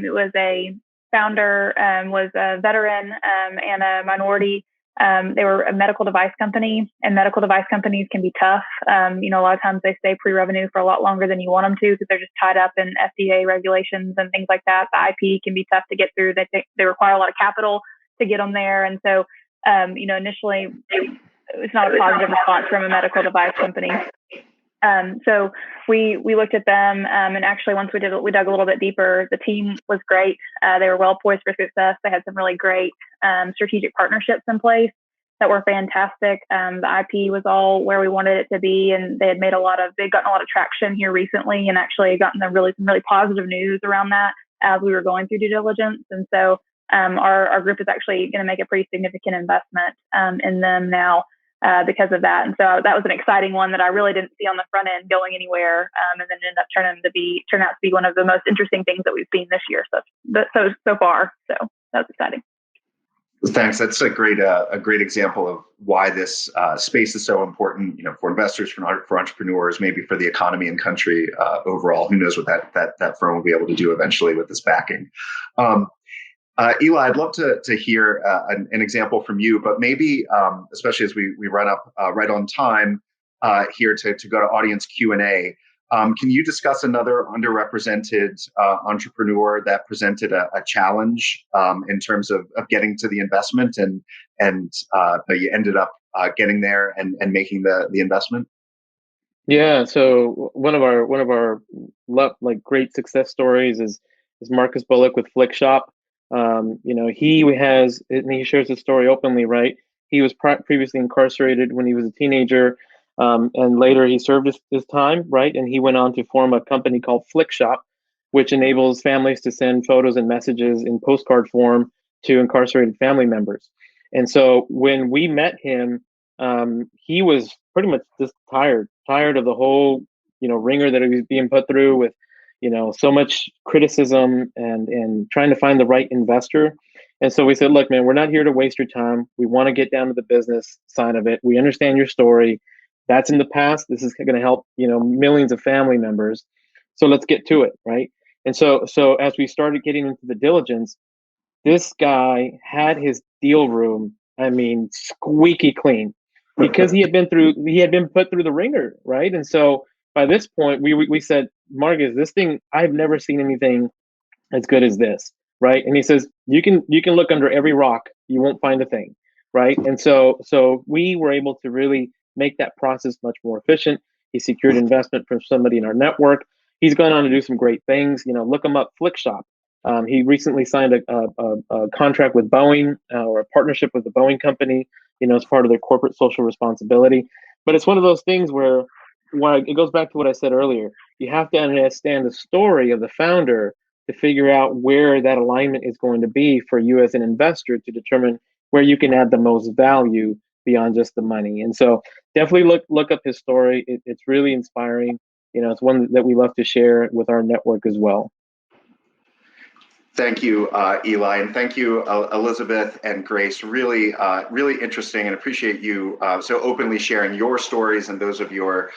It was a founder, was a veteran and a minority. They were a medical device company, and medical device companies can be tough. A lot of times they stay pre-revenue for a lot longer than you want them to because they're just tied up in FDA regulations and things like that. The IP can be tough to get through. They require a lot of capital to get them there. And so, initially it was not a positive response from a medical device company. So we looked at them, and actually once we dug a little bit deeper, the team was great. They were well poised for success. They had some really great strategic partnerships in place that were fantastic. The IP was all where we wanted it to be, and they had they'd gotten a lot of traction here recently, and actually gotten some really positive news around that as we were going through due diligence. And so our group is actually going to make a pretty significant investment in them now. Because of that. And so that was an exciting one that I really didn't see on the front end going anywhere. And then ended up turn out to be one of the most interesting things that we've seen this year. So far. So that's exciting. Thanks. That's a great example of why this space is so important, for investors, for entrepreneurs, maybe for the economy and country overall. Who knows what that firm will be able to do eventually with this backing. Eli, I'd love to hear an example from you, but maybe, especially as we run up right on time here to go to audience Q&A, can you discuss another underrepresented entrepreneur that presented a challenge in terms of getting to the investment and but you ended up getting there and making the investment? Yeah, so one of our great success stories is Marcus Bullock with Flick Shop. He shares his story openly, right? He was previously incarcerated when he was a teenager, and later he served his time, right? And he went on to form a company called Flick Shop, which enables families to send photos and messages in postcard form to incarcerated family members. And so when we met him, he was pretty much just tired of the whole, ringer that he was being put through with, so much criticism and trying to find the right investor. And so we said, look, man, we're not here to waste your time. We want to get down to the business side of it. We understand your story. That's in the past. This is going to help, millions of family members. So let's get to it, right? And so as we started getting into the diligence, this guy had his deal room, squeaky clean, because he had been put through the ringer, right? And so by this point, we said, Marcus, this thing, I've never seen anything as good as this, right? And he says, you can look under every rock, you won't find a thing, right? And so we were able to really make that process much more efficient. He secured investment from somebody in our network. He's gone on to do some great things. Look him up, Flick Shop. He recently signed a contract with Boeing, or a partnership with the Boeing company, as part of their corporate social responsibility. But it's one of those things where it goes back to what I said earlier. You have to understand the story of the founder to figure out where that alignment is going to be for you as an investor to determine where you can add the most value beyond just the money. And so definitely look up his story. It's really inspiring. It's one that we love to share with our network as well. Thank you, Eli, and thank you, Elizabeth and Grace. Really, really interesting, and appreciate you so openly sharing your stories and those of your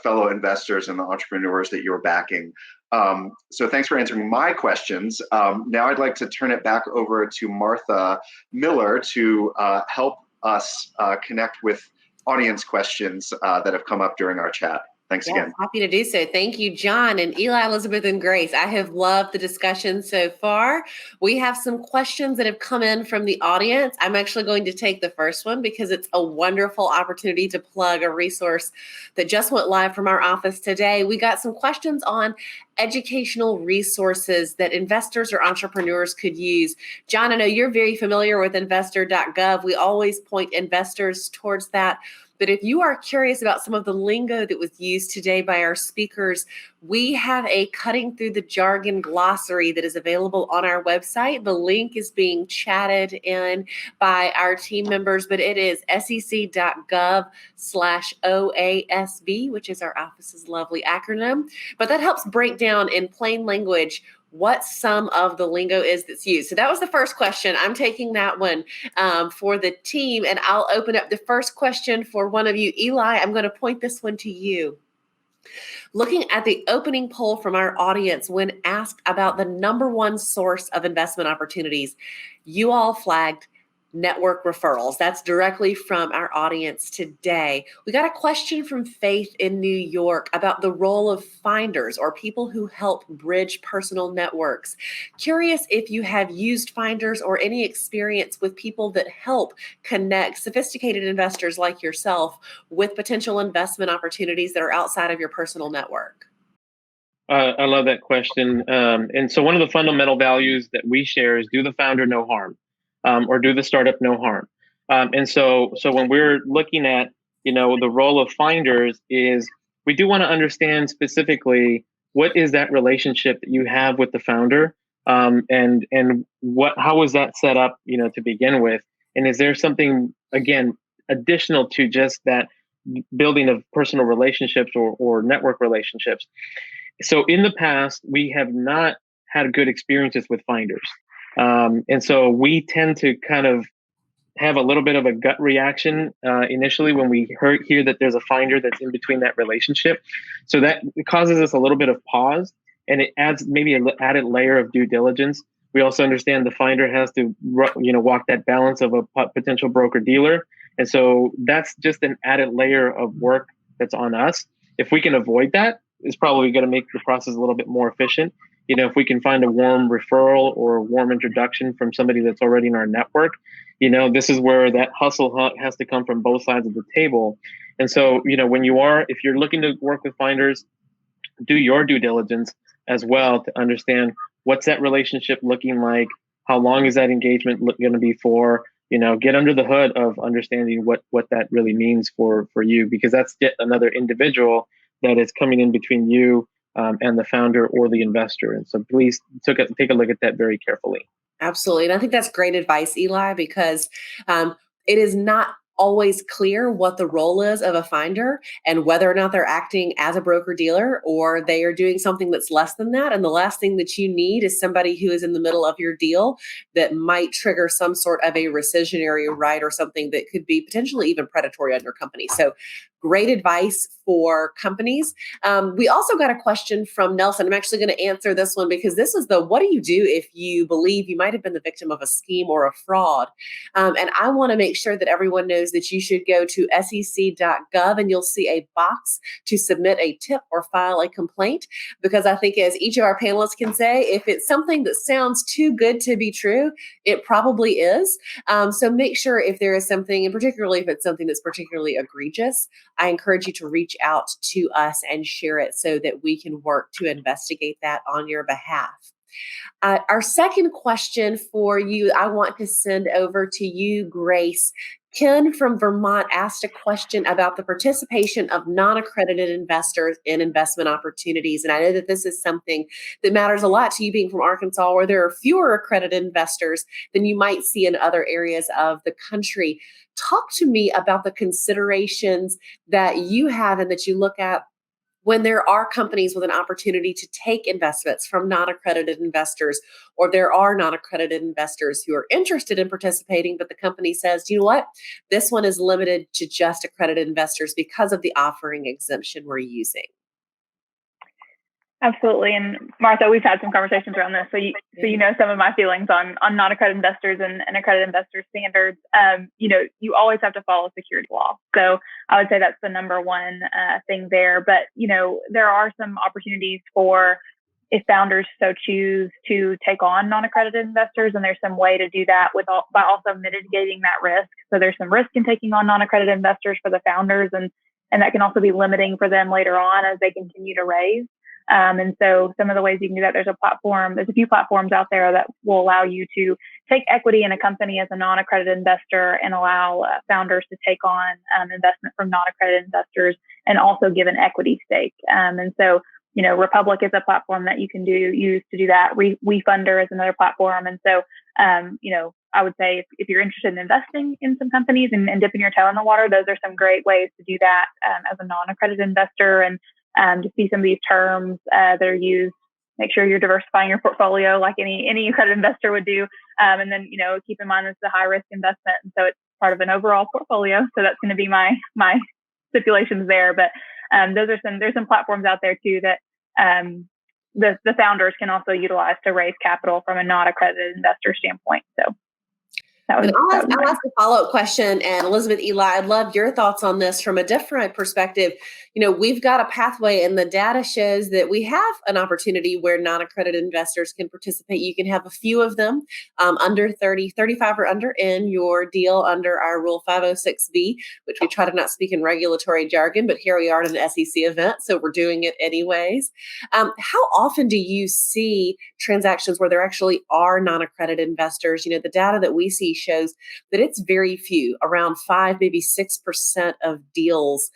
fellow investors and the entrepreneurs that you're backing. So thanks for answering my questions. Now I'd like to turn it back over to Martha Miller to help us connect with audience questions that have come up during our chat. Thanks again. Happy to do so. Thank you, John and Eli, Elizabeth, and Grace. I have loved the discussion so far. We have some questions that have come in from the audience. I'm actually going to take the first one because it's a wonderful opportunity to plug a resource that just went live from our office today. We got some questions on educational resources that investors or entrepreneurs could use. John, I know you're very familiar with investor.gov. We always point investors towards that. But if you are curious about some of the lingo that was used today by our speakers, we have a cutting through the jargon glossary that is available on our website. The link is being chatted in by our team members, but it is sec.gov/OASB, which is our office's lovely acronym. But that helps break down in plain language what some of the lingo is that's used. So that was the first question. I'm taking that one for the team, and I'll open up the first question for one of you. Eli, I'm going to point this one to you. Looking at the opening poll from our audience when asked about the number one source of investment opportunities, you all flagged network referrals. That's directly from our audience today. We got a question from Faith in New York about the role of finders or people who help bridge personal networks. Curious if you have used finders or any experience with people that help connect sophisticated investors like yourself with potential investment opportunities that are outside of your personal network. I love that question. And so one of the fundamental values that we share is do the founder no harm, or do the startup no harm. And so when we're looking at, the role of finders is we do want to understand specifically what is that relationship that you have with the founder, and how was that set up, to begin with, and is there something again additional to just that building of personal relationships or network relationships. So in the past, we have not had good experiences with finders. And so we tend to kind of have a little bit of a gut reaction initially when we hear that there's a finder that's in between that relationship. So that causes us a little bit of pause, and it adds maybe an added layer of due diligence. We also understand the finder has to, walk that balance of a potential broker dealer. And so that's just an added layer of work that's on us. If we can avoid that, it's probably going to make the process a little bit more efficient. If we can find a warm referral or a warm introduction from somebody that's already in our network, this is where that hustle has to come from both sides of the table. And so, if you're looking to work with finders, do your due diligence as well to understand what's that relationship looking like, how long is that engagement going to be for, get under the hood of understanding what that really means for you, because that's yet another individual that is coming in between you and the founder or the investor. And so please take a look at that very carefully. Absolutely. And I think that's great advice, Eli, because it is not always clear what the role is of a finder and whether or not they're acting as a broker dealer or they are doing something that's less than that. And the last thing that you need is somebody who is in the middle of your deal that might trigger some sort of a rescissionary right or something that could be potentially even predatory on your company. So great advice for companies. We also got a question from Nelson. I'm actually going to answer this one because this is what do you do if you believe you might have been the victim of a scheme or a fraud? And I want to make sure that everyone knows that you should go to sec.gov and you'll see a box to submit a tip or file a complaint, because I think, as each of our panelists can say, if it's something that sounds too good to be true, it probably is. So make sure if there is something, and particularly if it's something that's particularly egregious, I encourage you to reach out to us and share it so that we can work to investigate that on your behalf. Our second question for you, I want to send over to you, Grace. Ken from Vermont asked a question about the participation of non-accredited investors in investment opportunities. And I know that this is something that matters a lot to you, being from Arkansas, where there are fewer accredited investors than you might see in other areas of the country. Talk to me about the considerations that you have and that you look at when there are companies with an opportunity to take investments from non-accredited investors, or there are non-accredited investors who are interested in participating, but the company says, you know what, this one is limited to just accredited investors because of the offering exemption we're using. Absolutely. And Martha, we've had some conversations around this. So you know some of my feelings on non-accredited investors and accredited investor standards. You always have to follow security law. So I would say that's the number one thing there. But, there are some opportunities for, if founders so choose, to take on non-accredited investors, and there's some way to do that by also mitigating that risk. So there's some risk in taking on non-accredited investors for the founders, and that can also be limiting for them later on as they continue to raise. And so some of the ways you can do that, there's a few platforms out there that will allow you to take equity in a company as a non-accredited investor and allow founders to take on investment from non-accredited investors and also give an equity stake. And so, Republic is a platform that you can use to do that. WeFunder is another platform. And so, I would say if you're interested in investing in some companies and dipping your toe in the water, those are some great ways to do that as a non-accredited investor. And to see some of these terms that are used, make sure you're diversifying your portfolio like any accredited investor would do. And then, keep in mind this is a high risk investment. And so it's part of an overall portfolio. So that's going to be my stipulations there. But there's some platforms out there too that the founders can also utilize to raise capital from a not accredited investor standpoint. So I'll ask a follow-up question. And Elizabeth, Eli, I'd love your thoughts on this from a different perspective. We've got a pathway, and the data shows that we have an opportunity where non-accredited investors can participate. You can have a few of them under 30, 35 or under in your deal under our Rule 506B, which we try to not speak in regulatory jargon, but here we are at an SEC event, so we're doing it anyways. How often do you see transactions where there actually are non-accredited investors? The data that we see shows that it's very few, around 5, maybe 6% of deals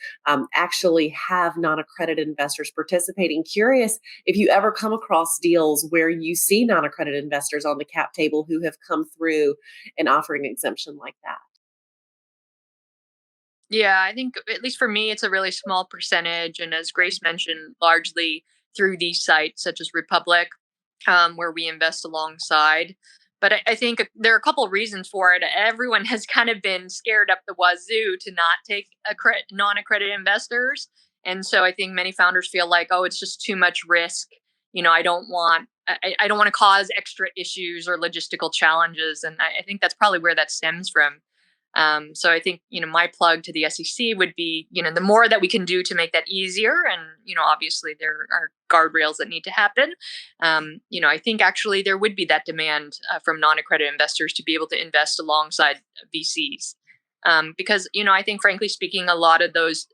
actually have non-accredited investors participating. Curious if you ever come across deals where you see non-accredited investors on the cap table who have come through and offering an exemption like that. Yeah, I think at least for me, it's a really small percentage. And as Grace mentioned, largely through these sites such as Republic, where we invest alongside. But I think there are a couple of reasons for it. Everyone has kind of been scared up the wazoo to not take non-accredited investors. And so I think many founders feel like, oh, it's just too much risk. I don't want to cause extra issues or logistical challenges. And I think that's probably where that stems from. So I think, my plug to the SEC would be, the more that we can do to make that easier. And, obviously there are guardrails that need to happen. I think actually there would be that demand from non-accredited investors to be able to invest alongside VCs. Because, I think frankly speaking, a lot of those,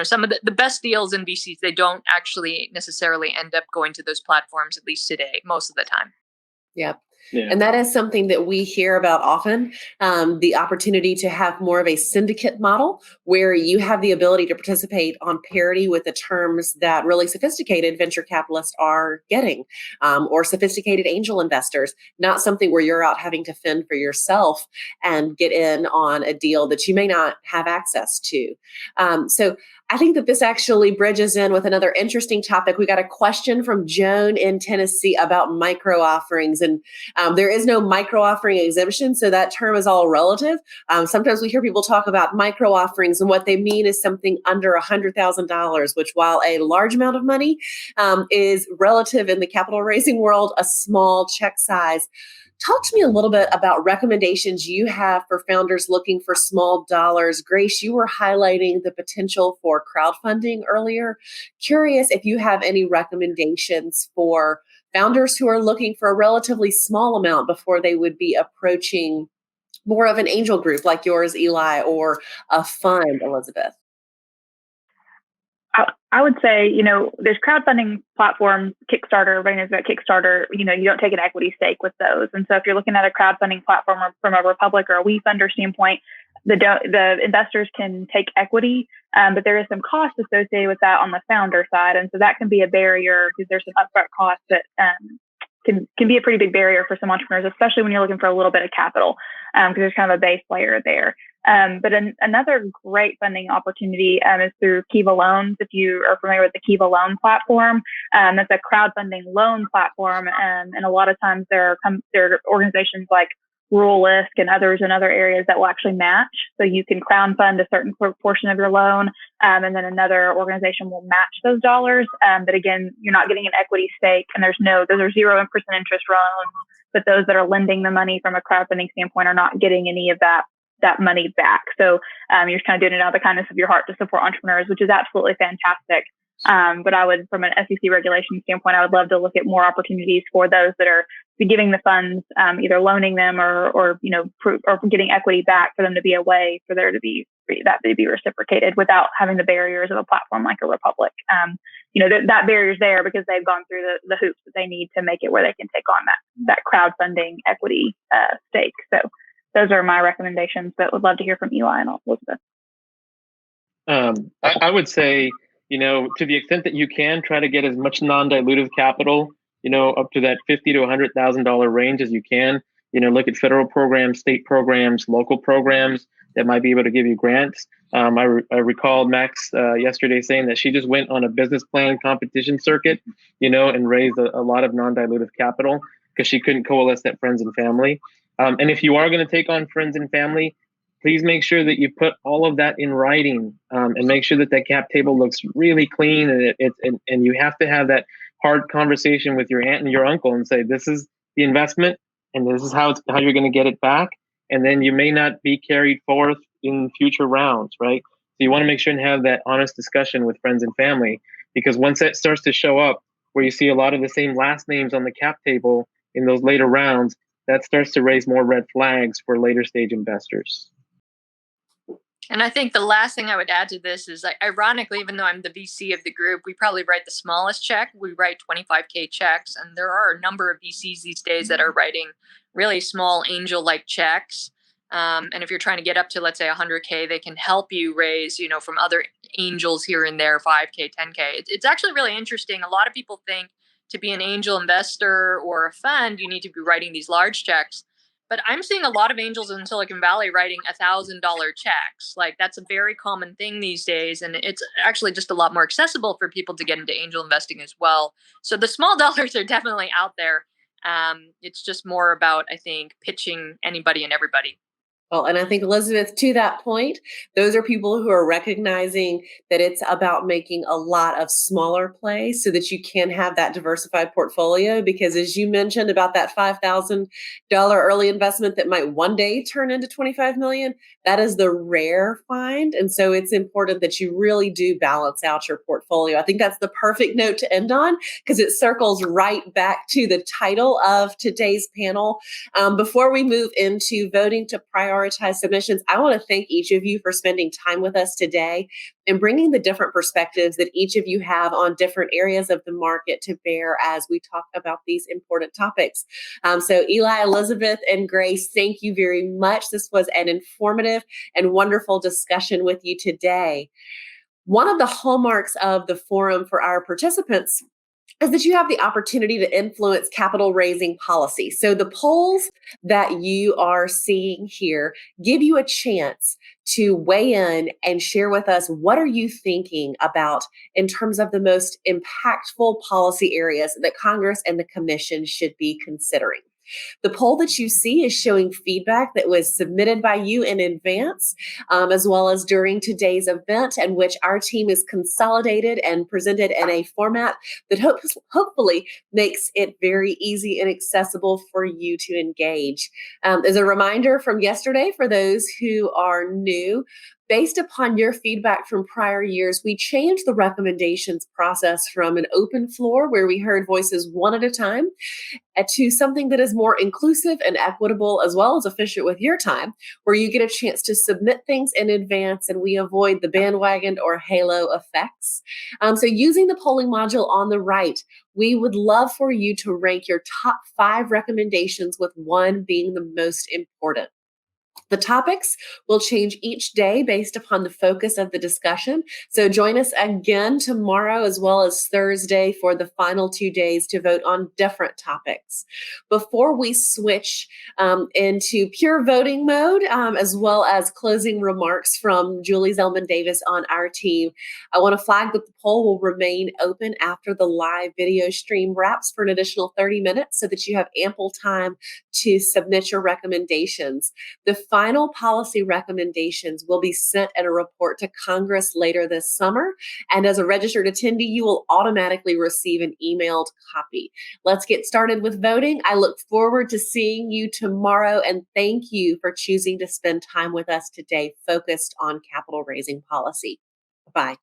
some of the best deals in VCs, they don't actually necessarily end up going to those platforms, at least today, most of the time. Yep. Yeah. And that is something that we hear about often, the opportunity to have more of a syndicate model where you have the ability to participate on parity with the terms that really sophisticated venture capitalists are getting, or sophisticated angel investors, not something where you're out having to fend for yourself and get in on a deal that you may not have access to. So I think that this actually bridges in with another interesting topic. We got a question from Joan in Tennessee about micro offerings, and there is no micro offering exemption, so that term is all relative. Sometimes we hear people talk about micro offerings, and what they mean is something under $100,000, which, while a large amount of money, is relative in the capital raising world, a small check size. Talk to me a little bit about recommendations you have for founders looking for small dollars. Grace, you were highlighting the potential for crowdfunding earlier. Curious if you have any recommendations for founders who are looking for a relatively small amount before they would be approaching more of an angel group like yours, Eli, or a fund, Elizabeth. I would say, there's crowdfunding platforms, Kickstarter, everybody knows about Kickstarter, you don't take an equity stake with those. And so if you're looking at a crowdfunding platform from a Republic or a WeFunder standpoint, the investors can take equity, but there is some cost associated with that on the founder side. And so that can be a barrier because there's some upfront costs that can be a pretty big barrier for some entrepreneurs, especially when you're looking for a little bit of capital, because there's kind of a base layer there. But another great funding opportunity is through Kiva Loans. If you are familiar with the Kiva Loan platform, that's a crowdfunding loan platform. And a lot of times there are organizations like rural list and others in other areas that will actually match. So you can crowd fund a certain portion of your loan, and then another organization will match those dollars. But again, you're not getting an equity stake, and those are 0% interest loans. But those that are lending the money from a crowdfunding standpoint are not getting any of that money back. So you're just kind of doing it out of the kindness of your heart to support entrepreneurs, which is absolutely fantastic. But I would, from an SEC regulation standpoint, I would love to look at more opportunities for those that are giving the funds, either loaning them or or getting equity back, for them to be a way for there to be reciprocated without having the barriers of a platform like a Republic. That barrier's there because they've gone through the hoops that they need to make it where they can take on that crowdfunding equity stake. So those are my recommendations, but would love to hear from Eli and Elizabeth. I would say, to the extent that you can, try to get as much non-dilutive capital, up to that $50,000 to $100,000 range as you can. Look at federal programs, state programs, local programs that might be able to give you grants. I recall Max yesterday saying that she just went on a business plan competition circuit, and raised a lot of non-dilutive capital because she couldn't coalesce that friends and family. And if you are going to take on friends and family, please make sure that you put all of that in writing, and make sure that cap table looks really clean. And you have to have that hard conversation with your aunt and your uncle and say, this is the investment and this is how you're going to get it back. And then you may not be carried forth in future rounds, right? So you want to make sure and have that honest discussion with friends and family, because once that starts to show up where you see a lot of the same last names on the cap table in those later rounds, that starts to raise more red flags for later stage investors. And I think the last thing I would add to this is, ironically, even though I'm the VC of the group, we probably write the smallest check. We write 25K checks. And there are a number of VCs these days that are writing really small angel-like checks. And if you're trying to get up to, let's say, 100K, they can help you raise, from other angels here and there, 5K, 10K. It's actually really interesting. A lot of people think to be an angel investor or a fund, you need to be writing these large checks. But I'm seeing a lot of angels in Silicon Valley writing $1,000 checks. Like, that's a very common thing these days. And it's actually just a lot more accessible for people to get into angel investing as well. So the small dollars are definitely out there. It's just more about, I think, pitching anybody and everybody. Well, and I think, Elizabeth, to that point, those are people who are recognizing that it's about making a lot of smaller plays so that you can have that diversified portfolio. Because as you mentioned about that $5,000 early investment that might one day turn into $25 million, that is the rare find. And so it's important that you really do balance out your portfolio. I think that's the perfect note to end on, because it circles right back to the title of today's panel. Before we move into voting to prioritize submissions, I want to thank each of you for spending time with us today and bringing the different perspectives that each of you have on different areas of the market to bear as we talk about these important topics. So Eli, Elizabeth, and Grace, thank you very much. This was an informative and wonderful discussion with you today. One of the hallmarks of the forum for our participants is that you have the opportunity to influence capital raising policy. So the polls that you are seeing here give you a chance to weigh in and share with us, what are you thinking about in terms of the most impactful policy areas that Congress and the Commission should be considering? The poll that you see is showing feedback that was submitted by you in advance, as well as during today's event, in which our team is consolidated and presented in a format that hopefully makes it very easy and accessible for you to engage. As a reminder from yesterday, for those who are new, based upon your feedback from prior years, we changed the recommendations process from an open floor where we heard voices one at a time to something that is more inclusive and equitable, as well as efficient with your time, where you get a chance to submit things in advance and we avoid the bandwagon or halo effects. So using the polling module on the right, we would love for you to rank your top 5 recommendations, with 1 being the most important. The topics will change each day based upon the focus of the discussion. So join us again tomorrow as well as Thursday for the final 2 days to vote on different topics. Before we switch into pure voting mode, as well as closing remarks from Julie Zellman Davis on our team, I want to flag that the poll will remain open after the live video stream wraps for an additional 30 minutes so that you have ample time to submit your recommendations. The final policy recommendations will be sent in a report to Congress later this summer. And as a registered attendee, you will automatically receive an emailed copy. Let's get started with voting. I look forward to seeing you tomorrow. And thank you for choosing to spend time with us today focused on capital raising policy. Bye.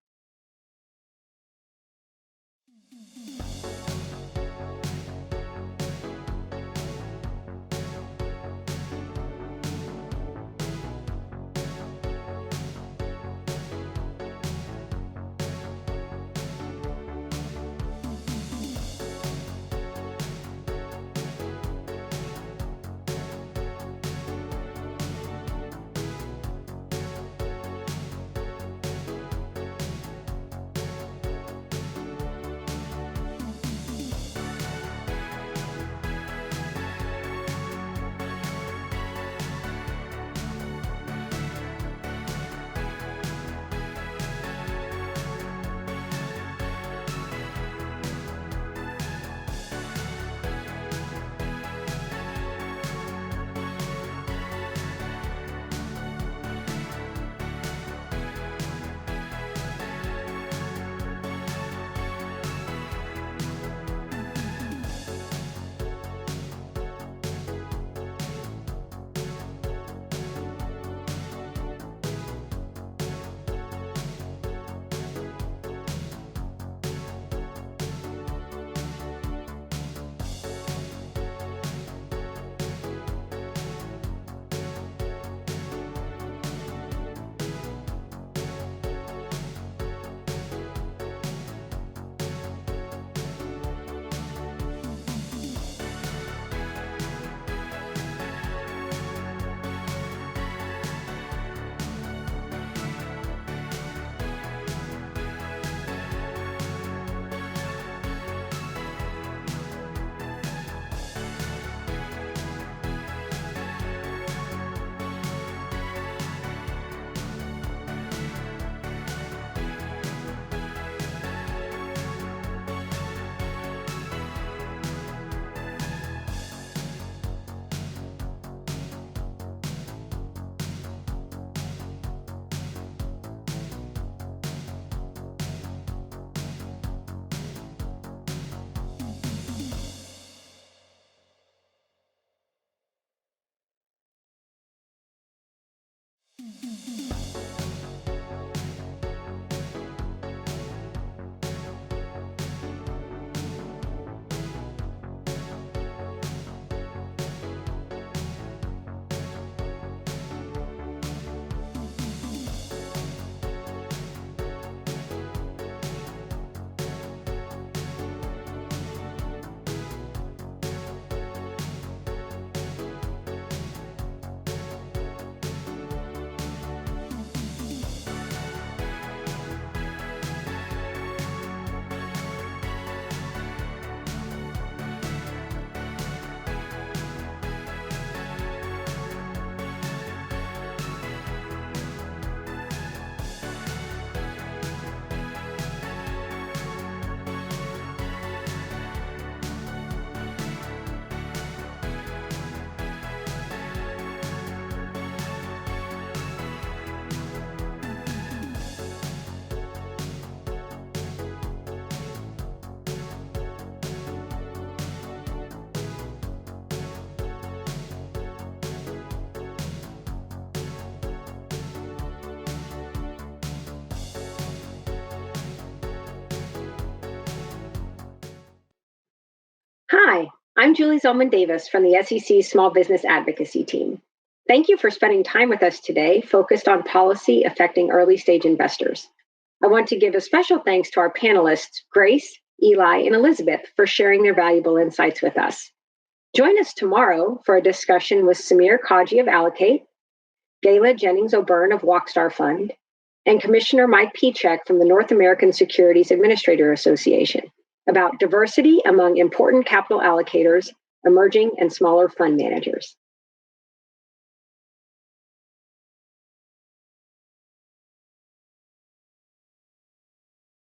Hi, I'm Julie Zellman Davis from the SEC Small Business Advocacy Team. Thank you for spending time with us today focused on policy affecting early stage investors. I want to give a special thanks to our panelists, Grace, Eli, and Elizabeth, for sharing their valuable insights with us. Join us tomorrow for a discussion with Samir Kaji of Allocate, Gayla Jennings O'Byrne of Walkstar Fund, and Commissioner Mike Piechek from the North American Securities Administrator Association about diversity among important capital allocators, emerging and smaller fund managers.